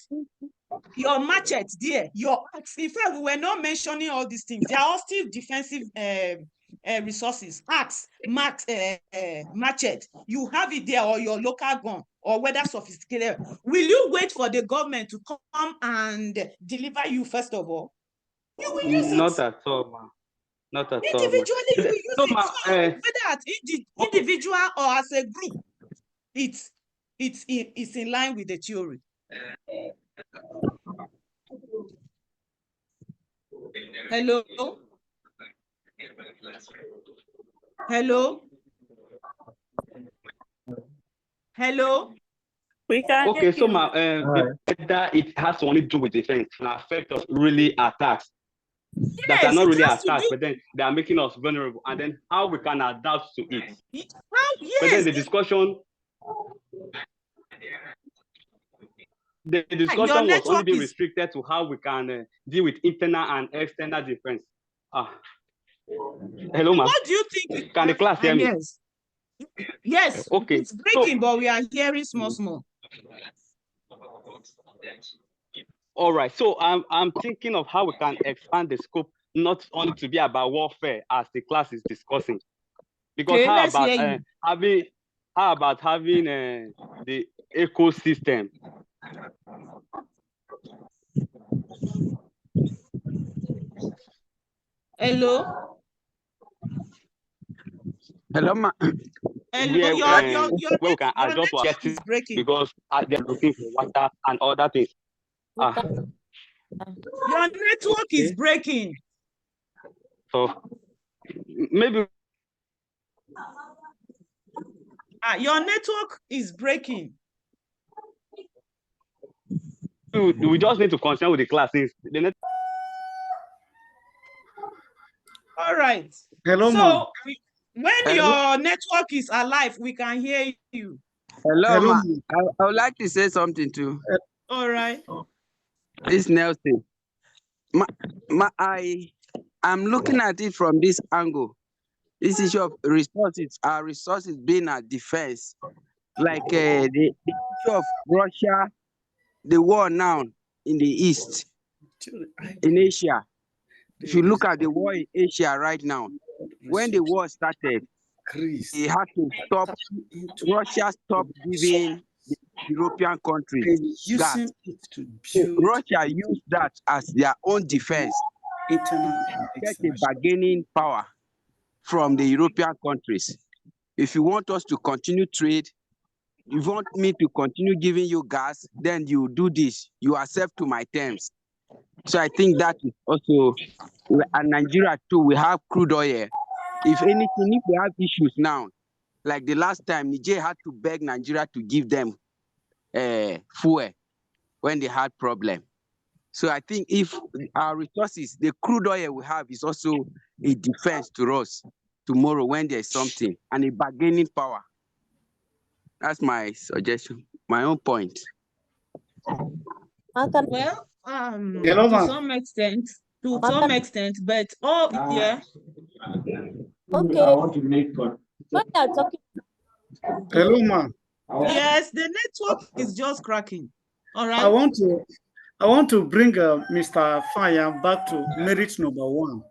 there, your axe? In fact, we were not mentioning all these things. They are all still defensive resources. Axe, machete, you have it there, or your local gun, or whether sophisticated. Will you wait for the government to come and deliver you first of all? You will use it. Not at all, man. Not at all. Individually, you will use it. So whether at individual or as a group, it's in line with the theory. Hello? Hello? Hello? We can okay, so whether it has to only do with defense and affect us really attacks that are not really attacks, but then they are making us vulnerable, and then how we can adapt to it. But then the discussion was only being restricted to how we can deal with internal and external defense. Hello, ma. What do you think? Can the class hear me? Yes. Yes. Okay. It's breaking, but we are hearing small. All right. So I'm thinking of how we can expand the scope, not only to be about warfare as the class is discussing. Because Okay, how about having the ecosystem? Hello. Hello, ma. Hello. Your network is breaking. Because they're looking for water and other things. Your network is breaking. So maybe your network is breaking. We just need to concern with the class. All right. Hello, so when your network is alive, we can hear you. Hello, ma. I would like to say something too. All right. This Nelson. I'm looking at it from this angle. This issue of resources, our resources being a defense, like the issue of Russia, the war now in the East, in Asia. If you look at the war in Asia right now, when the war started, they had to stop, Russia stopped giving the European countries gas. Russia used that as their own defense, get a bargaining power from the European countries. If you want us to continue trade, you want me to continue giving you gas, then you do this, you accept to my terms. So I think that is also, and Nigeria too, we have crude oil. If anything, if we have issues now, like the last time, Niger had to beg Nigeria to give them fuel when they had problem. So I think if our resources, the crude oil we have is also a defense to us tomorrow when there's something, and a bargaining power. That's my suggestion, my own point. Well, to some extent, but yeah. Okay. I want to make fun. Hello, ma'am. Yes, the network is just cracking. All right. I want to bring Mr. Fire back to merit number 1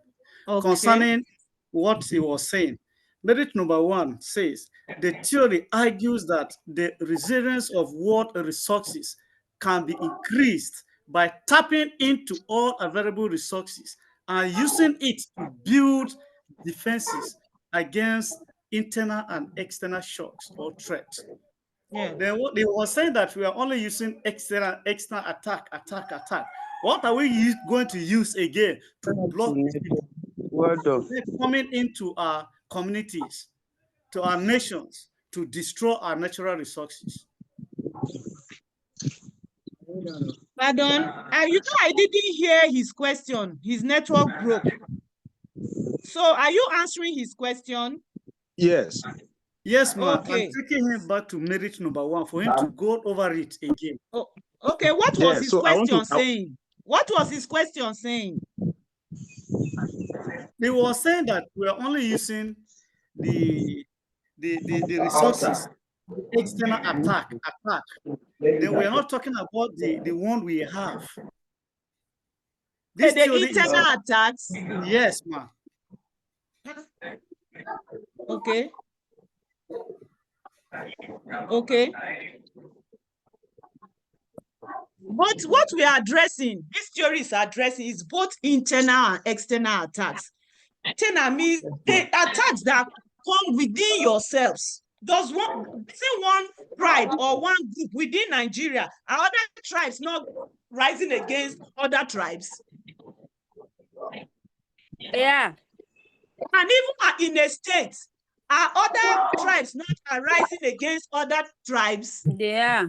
concerning what he was saying. Merit number 1 says the theory argues that the resilience of world resources can be increased by tapping into all available resources and using it to build defenses against internal and external shocks or threats. Yeah. They were saying that we are only using external attack. What are we going to use again to block people coming into our communities, to our nations, to destroy our natural resources? Pardon? I didn't hear his question. His network broke. So are you answering his question? Yes. Yes, ma'am. Okay. I'm taking him back to merit number 1 for him to go over it again. Oh, okay. What was his question saying? What was his question saying? He was saying that we are only using the resources, external attack. Then we are not talking about the one we have. This the internal attacks? Yes, ma'am. Okay. Okay. But what we are addressing, this theory is addressing, is both internal and external attacks. Internal means the attacks that come within yourselves. Does one tribe or one group within Nigeria, are other tribes not rising against other tribes? Yeah. And even in a state, are other tribes not arising against other tribes? Yeah.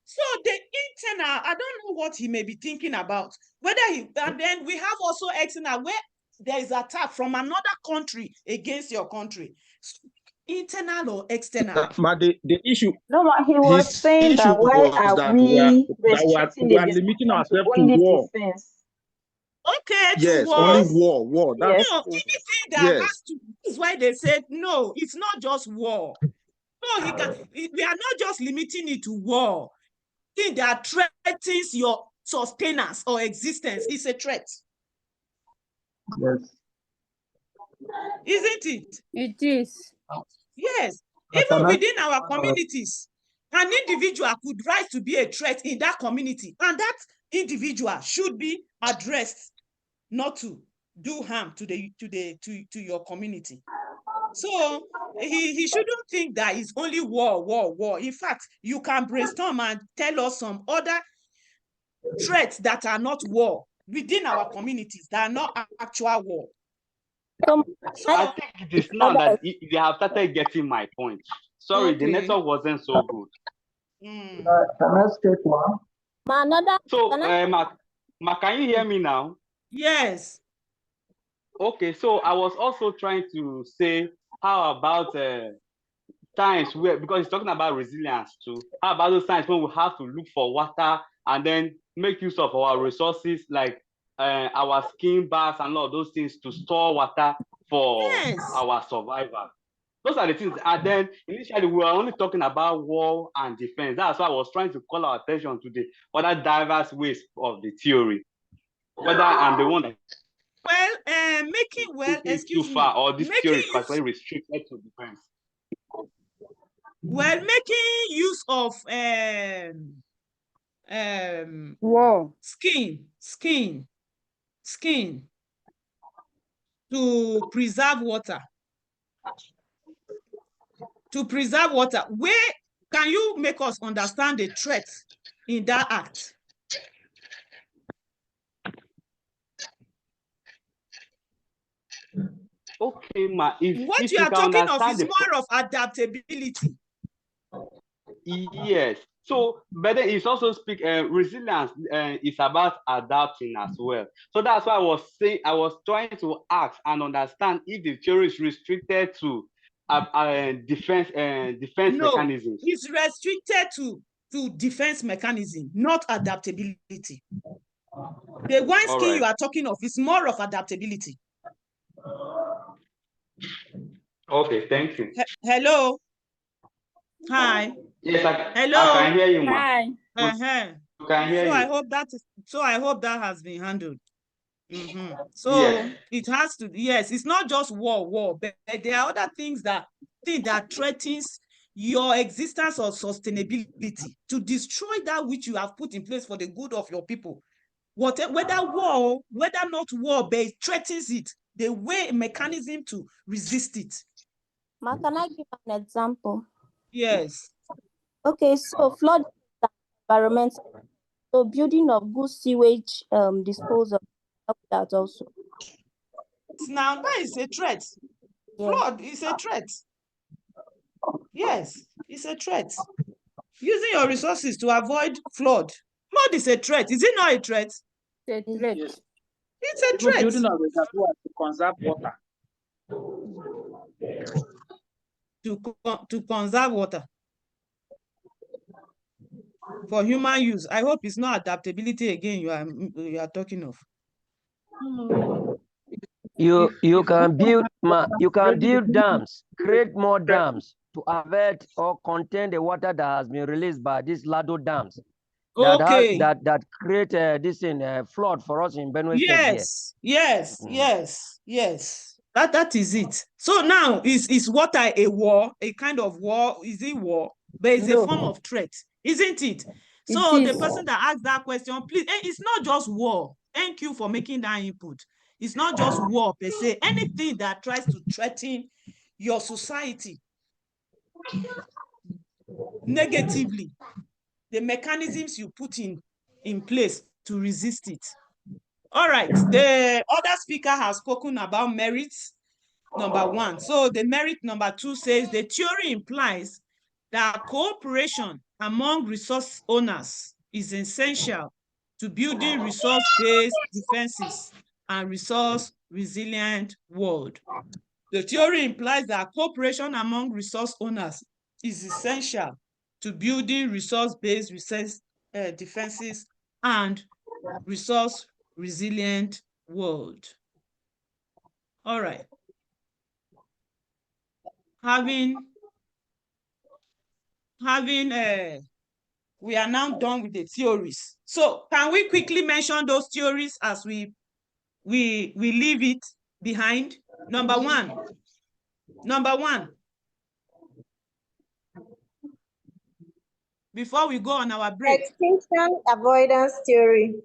So the internal, I don't know what he may be thinking about. And then we have also external, where there is attack from another country against your country. So, internal or external? But the issue. No, he was saying that why are we restricting the limiting ourselves to only war? defense? Okay, yes, to war. only war. That's No, anything that yes. has to. This is why they said no. It's not just war. No, we are not just limiting it to war. Thing that threatens your sustenance or existence is a threat. Yes. Isn't it? It is. Yes. Even within our communities, an individual could rise to be a threat in that community, and that individual should be addressed, not to do harm to your community. So he shouldn't think that it's only war. In fact, you can brainstorm and tell us some other threats that are not war within our communities, that are not actual war. So I think it is now that they have started getting my point. Sorry, the network wasn't so good. Can I state one? So, Ma, can you hear me now? Yes. Okay, so I was also trying to say, how about times where, because it's talking about resilience too, how about those times when we have to look for water and then make use of our resources like our skin baths and all of those things to store water for our survival. Those are the things. And then initially we were only talking about war and defense. That's why I was trying to call our attention to the other diverse ways of the theory. Whether I'm the one that excuse too far, me, or this theory is particularly restricted to defense. Well, making use of wow, skin to preserve water. Where can you make us understand the threat in that act? Okay, Ma. What you are talking of is more of adaptability. Yes. So, but then it's also resilience is about adapting as well. So that's why I was trying to ask and understand if the theory is restricted to defense mechanisms. It's restricted to defense mechanism, not adaptability. The one skill you are talking of is more of adaptability. Okay, thank you. Hello. Hi. Yes, hello. I can hear you, Ma. Hi. You can hear you. So I hope that has been handled. So it has to, yes, it's not just war, but there are other things that threatens your existence or sustainability, to destroy that which you have put in place for the good of your people. Whether war, whether not war, but it threatens it, the way mechanism to resist it. Ma, can I give an example? Yes. Okay, so flood environment, so building of good sewage disposal, that also. Now that is a threat. Yes. Flood is a threat. Yes, it's a threat. Using your resources to avoid flood. Flood is a threat. Is it not a threat? It's a threat. Yes. It's a threat. Building a reservoir to conserve water. To conserve water for human use. I hope it's not adaptability again you are talking of. You can build dams, create more dams to avert or contain the water that has been released by these Lado dams. That create this flood for us in Benue State here. Yes. That is it. So now is water a war, a kind of war? Is it war? But it's a form of threat, isn't it? So the person that asked that question, please, it's not just war. Thank you for making that input. It's not just war per se. Anything that tries to threaten your society negatively, the mechanisms you put in place to resist it. All right, the other speaker has spoken about merits, number one. So the merit number two says the theory implies that cooperation among resource owners is essential to building resource-based defenses and resource-resilient world. The theory implies that cooperation among resource owners is essential to building resource-based defenses and resource-resilient world. All right. Having we are now done with the theories. So can we quickly mention those theories as we leave it behind? Number one. Before we go on our break. Extinction avoidance theory.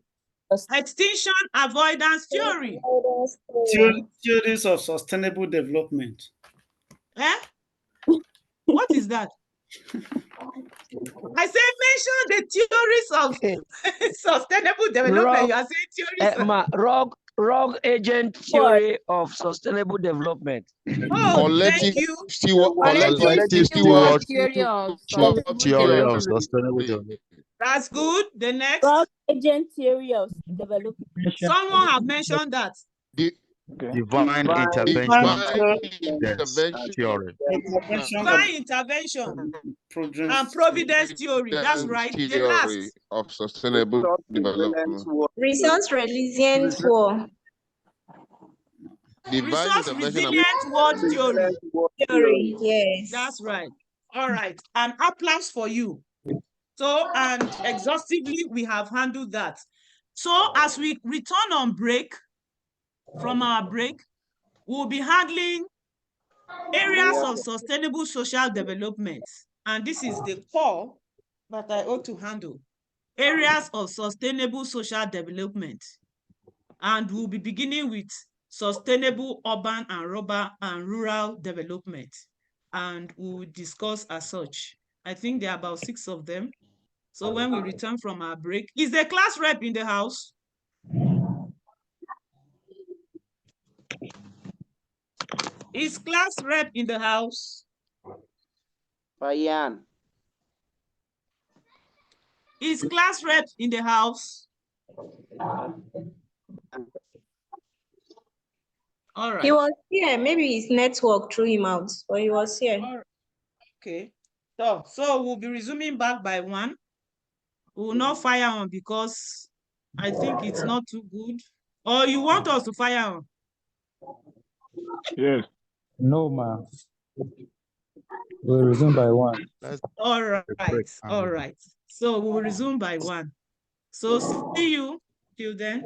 Extinction avoidance theory. Theories of sustainable development. What is that? I said mention the theories of sustainable development. You are saying theories rogue agent theory of sustainable development. Oh, thank you. Collective theory of sustainable development. That's good. The next. Rogue agent theory of development. Someone have mentioned that. Divine intervention theory. Divine intervention and providence theory. That's right. The last of sustainable development. Resource resilience war. Resource resilient world theory. Yes. That's right. All right. An applause for you. So, and exhaustively, we have handled that. So, as we return on break, from our break, we'll be handling areas of sustainable social development. And this is the core that I ought to handle. Areas of sustainable social development. And we'll be beginning with sustainable urban and rural development. And we'll discuss as such. I think there are about 6 of them. So when we return from our break, is the class rep in the house? Is class rep in the house? Bayan. Is class rep in the house? All right. He was here. Maybe his network threw him out, but he was here. Right. Okay. So we'll be resuming back by 1. We will not fire on because I think it's not too good. Or you want us to fire on? Yes. No, ma'am. We'll resume by 1. All right. So we will resume by 1. So see you till then.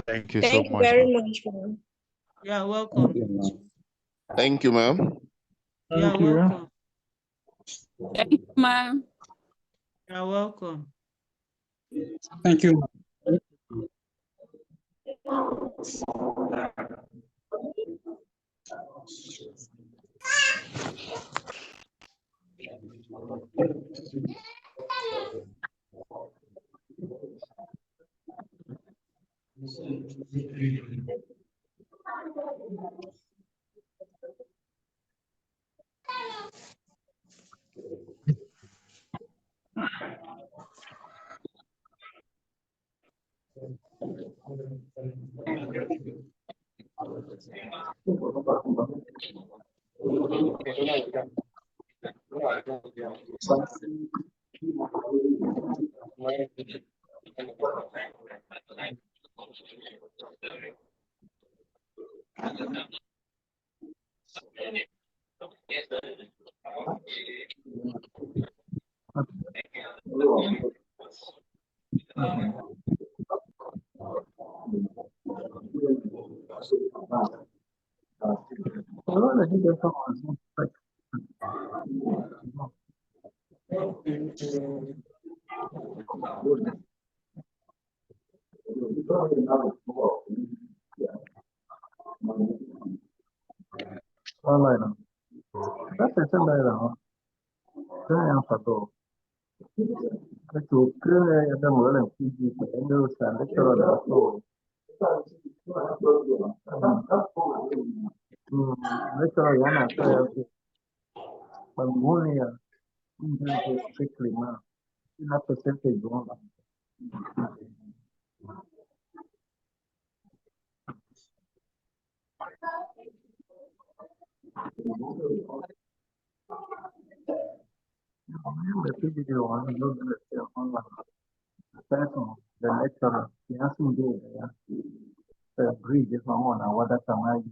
Thank you Thank so you much. very much, ma'am. You're welcome. Thank you, ma'am. You're welcome. Thank you, ma'am. You're welcome. Thank you. bridge from on and water canal.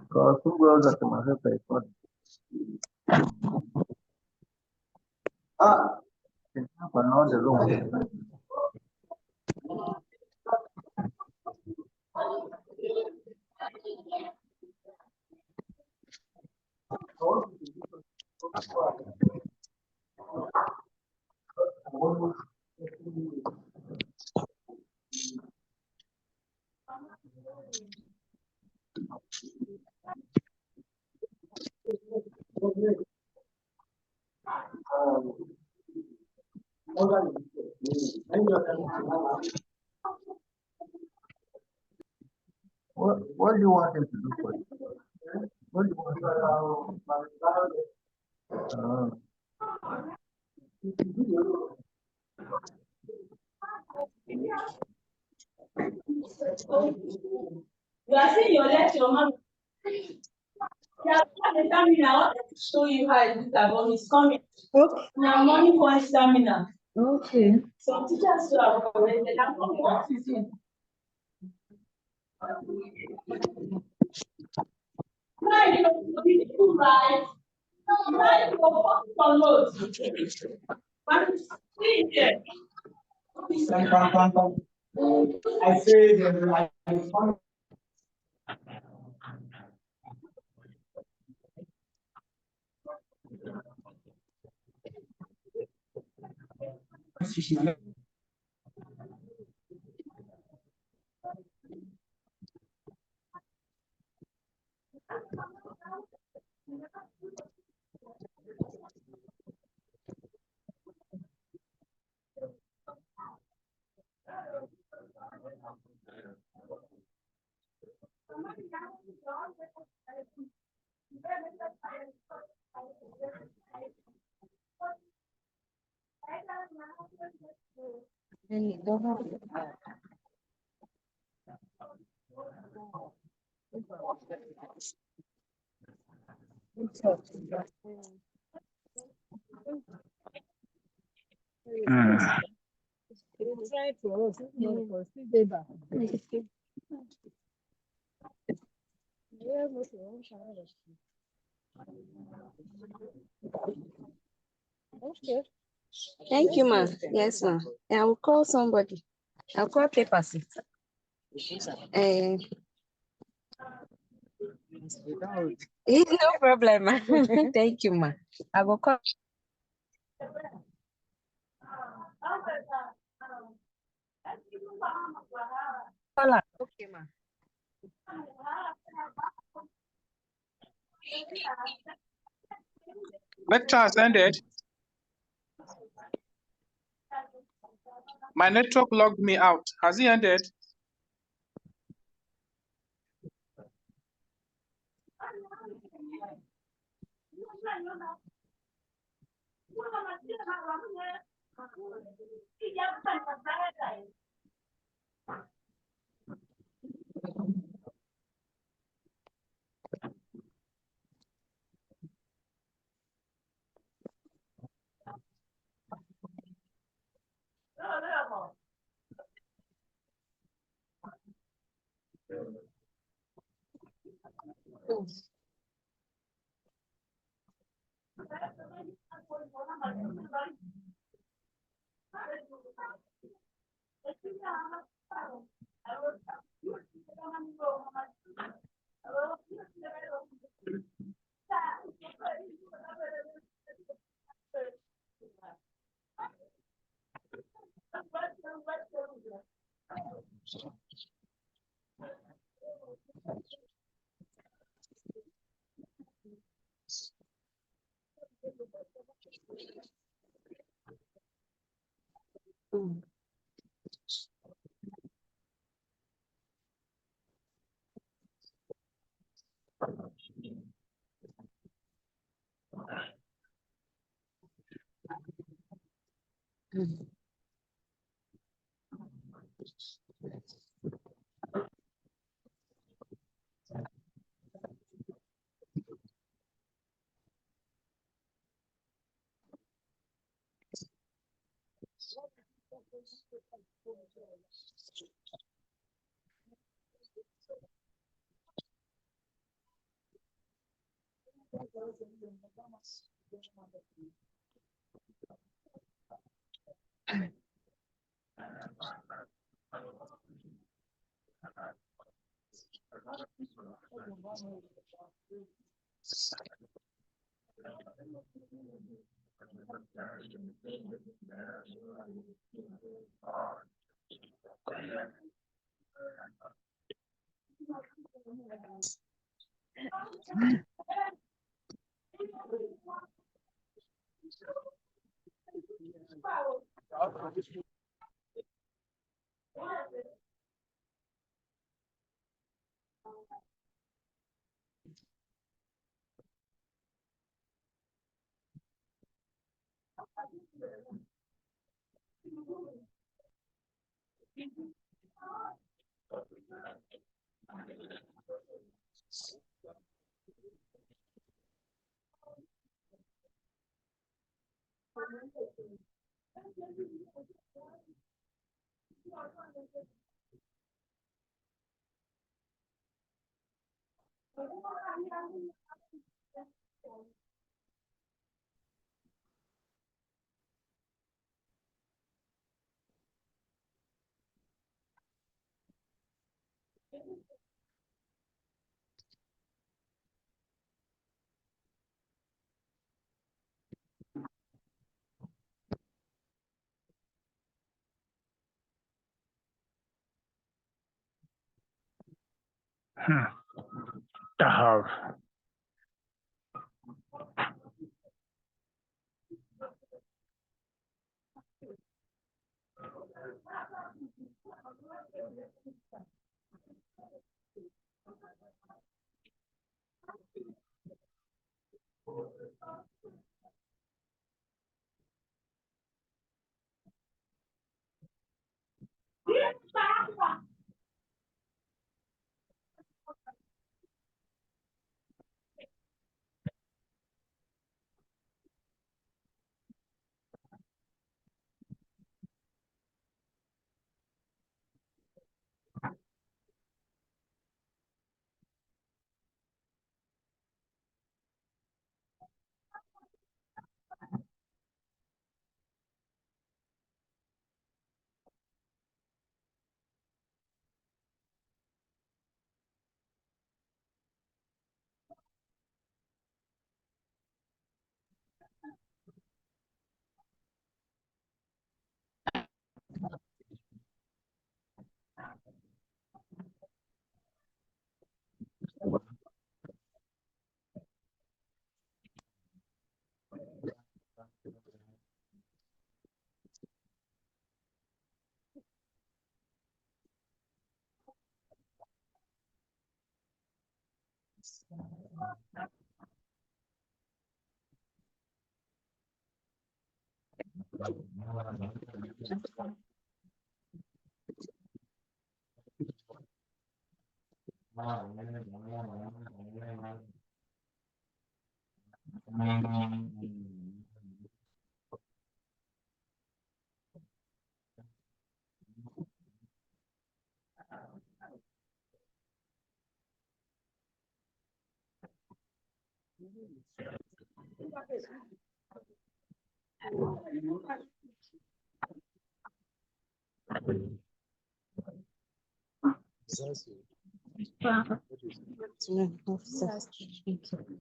Because who goes at my head? It's not the room. What do you want him to do for you? What do you want You are saying your lecture, man. Yeah, the stamina. I wanted to show you how I do that, but it's coming. Okay. Now, money point stamina. Okay. Some teachers who have corrected that. What is it? Right, you know, right. Right, you focus on notes. But see there. I say that I Okay. Thank you, ma'am. Yes, ma'am. I will call somebody. I'll call papers. No problem, ma'am. Thank you, ma'am. I will call. Okay, ma'am. Lecture has ended. My network logged me out. Has it ended?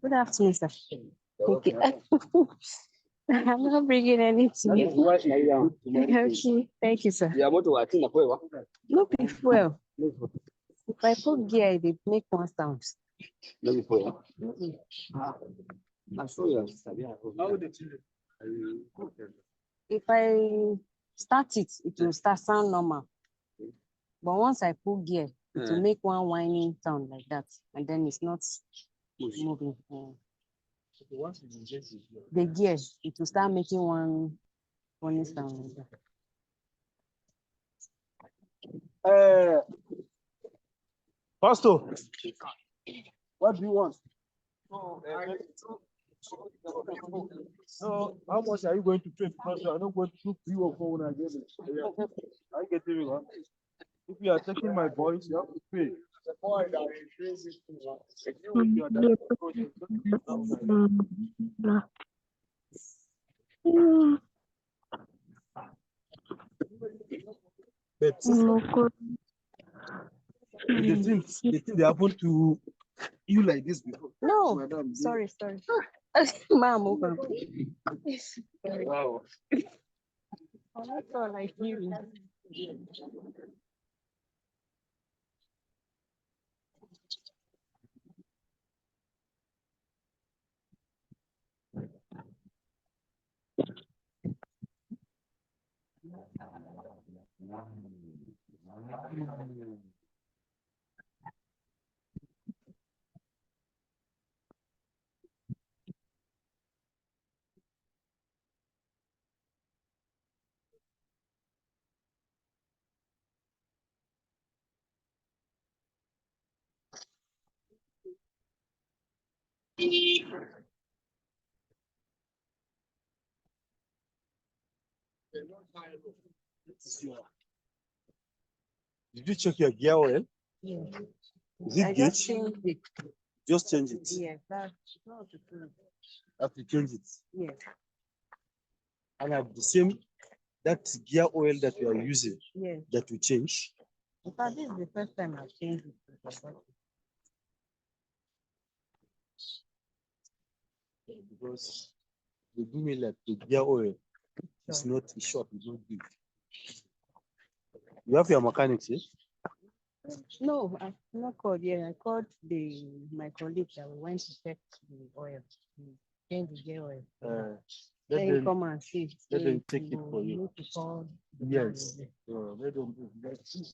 Good afternoon, sir. Thank you. I'm not bringing anything. Okay, thank you, sir. No beef well. If I put gear, it make one sound. Mm-mm. If I start it, it will start sound normal. But once I put gear, it will make one whining sound like that, and then it's not moving. The gear, it will start making one funny sound like that. Pastor, what do you want? So, how much are you going to pay? Because you are not going to do 3 or 4 when I get it. I get it. If you are taking my voice, you have to pay. The thing they happened to you like this before. No, sorry. Mom, over. Wow. That's all I hear. Did you check your gear oil? Yeah. Is it I good? just changed it. Just change it. Yes, that's not the thing. Have to change it. Yes. And have the same that gear oil that you are using. Yes. That you change. In fact, this is the first time I've changed it. Because they do me like the gear oil. It's not short, it's not big. You have your mechanics, eh? No, I've not called yet. I called my colleague that we went to check the oil, change the gear oil. Let Then them come and see. let them take it for you. Need to call the Yes. man. Let them do that.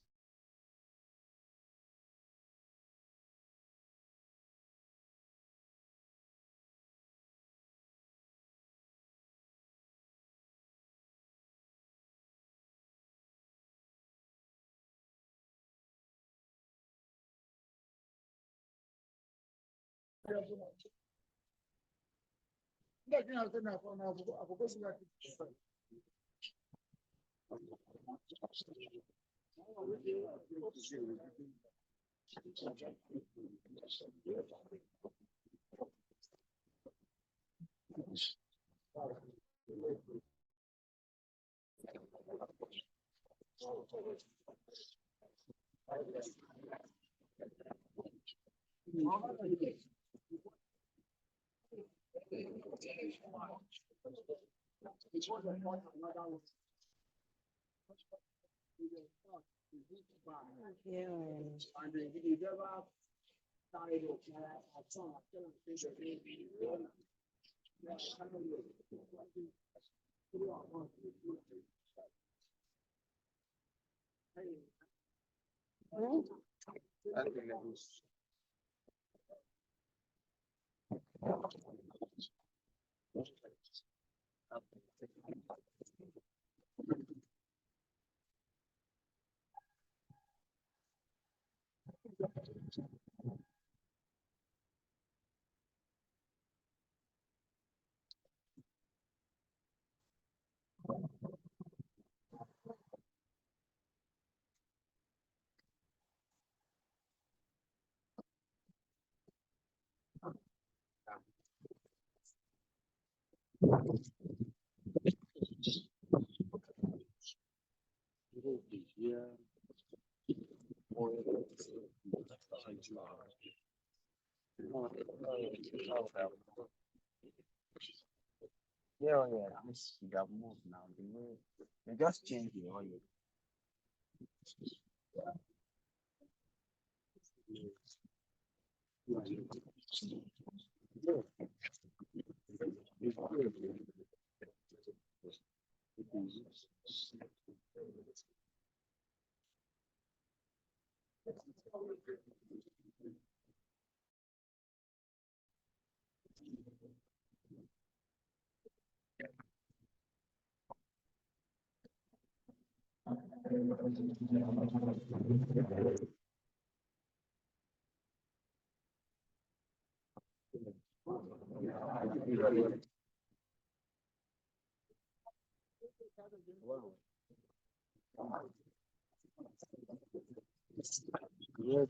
Yeah, this should have moved now. They just changed the oil. Yes,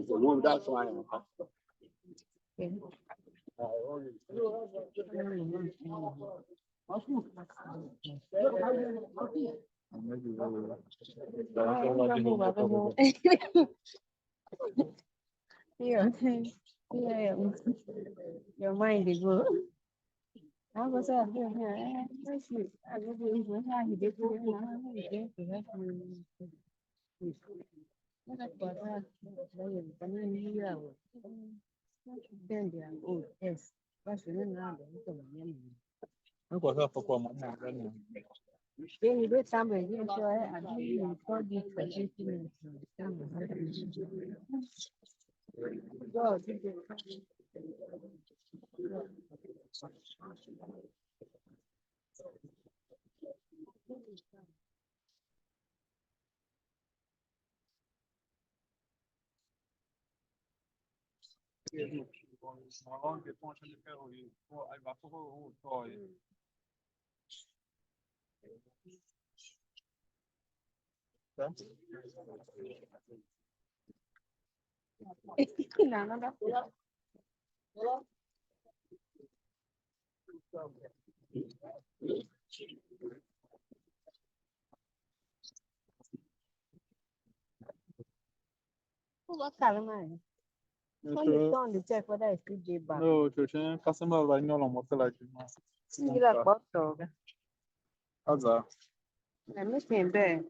the one that's why. Yeah, yeah, your mind is good. I was out there. I go to his house. He did put it on. He did put it on. That's what I then they are old. Yes, that's the name now. Não gosto de falar mais nada, não. Then you do something. You sure I do you for this for 15 minutes. Go. No, no, no. What color? When you turn the check whether it's still back. No, eu customer vai no almoço lá de massa. You like what dog? Azar. I'm missing there.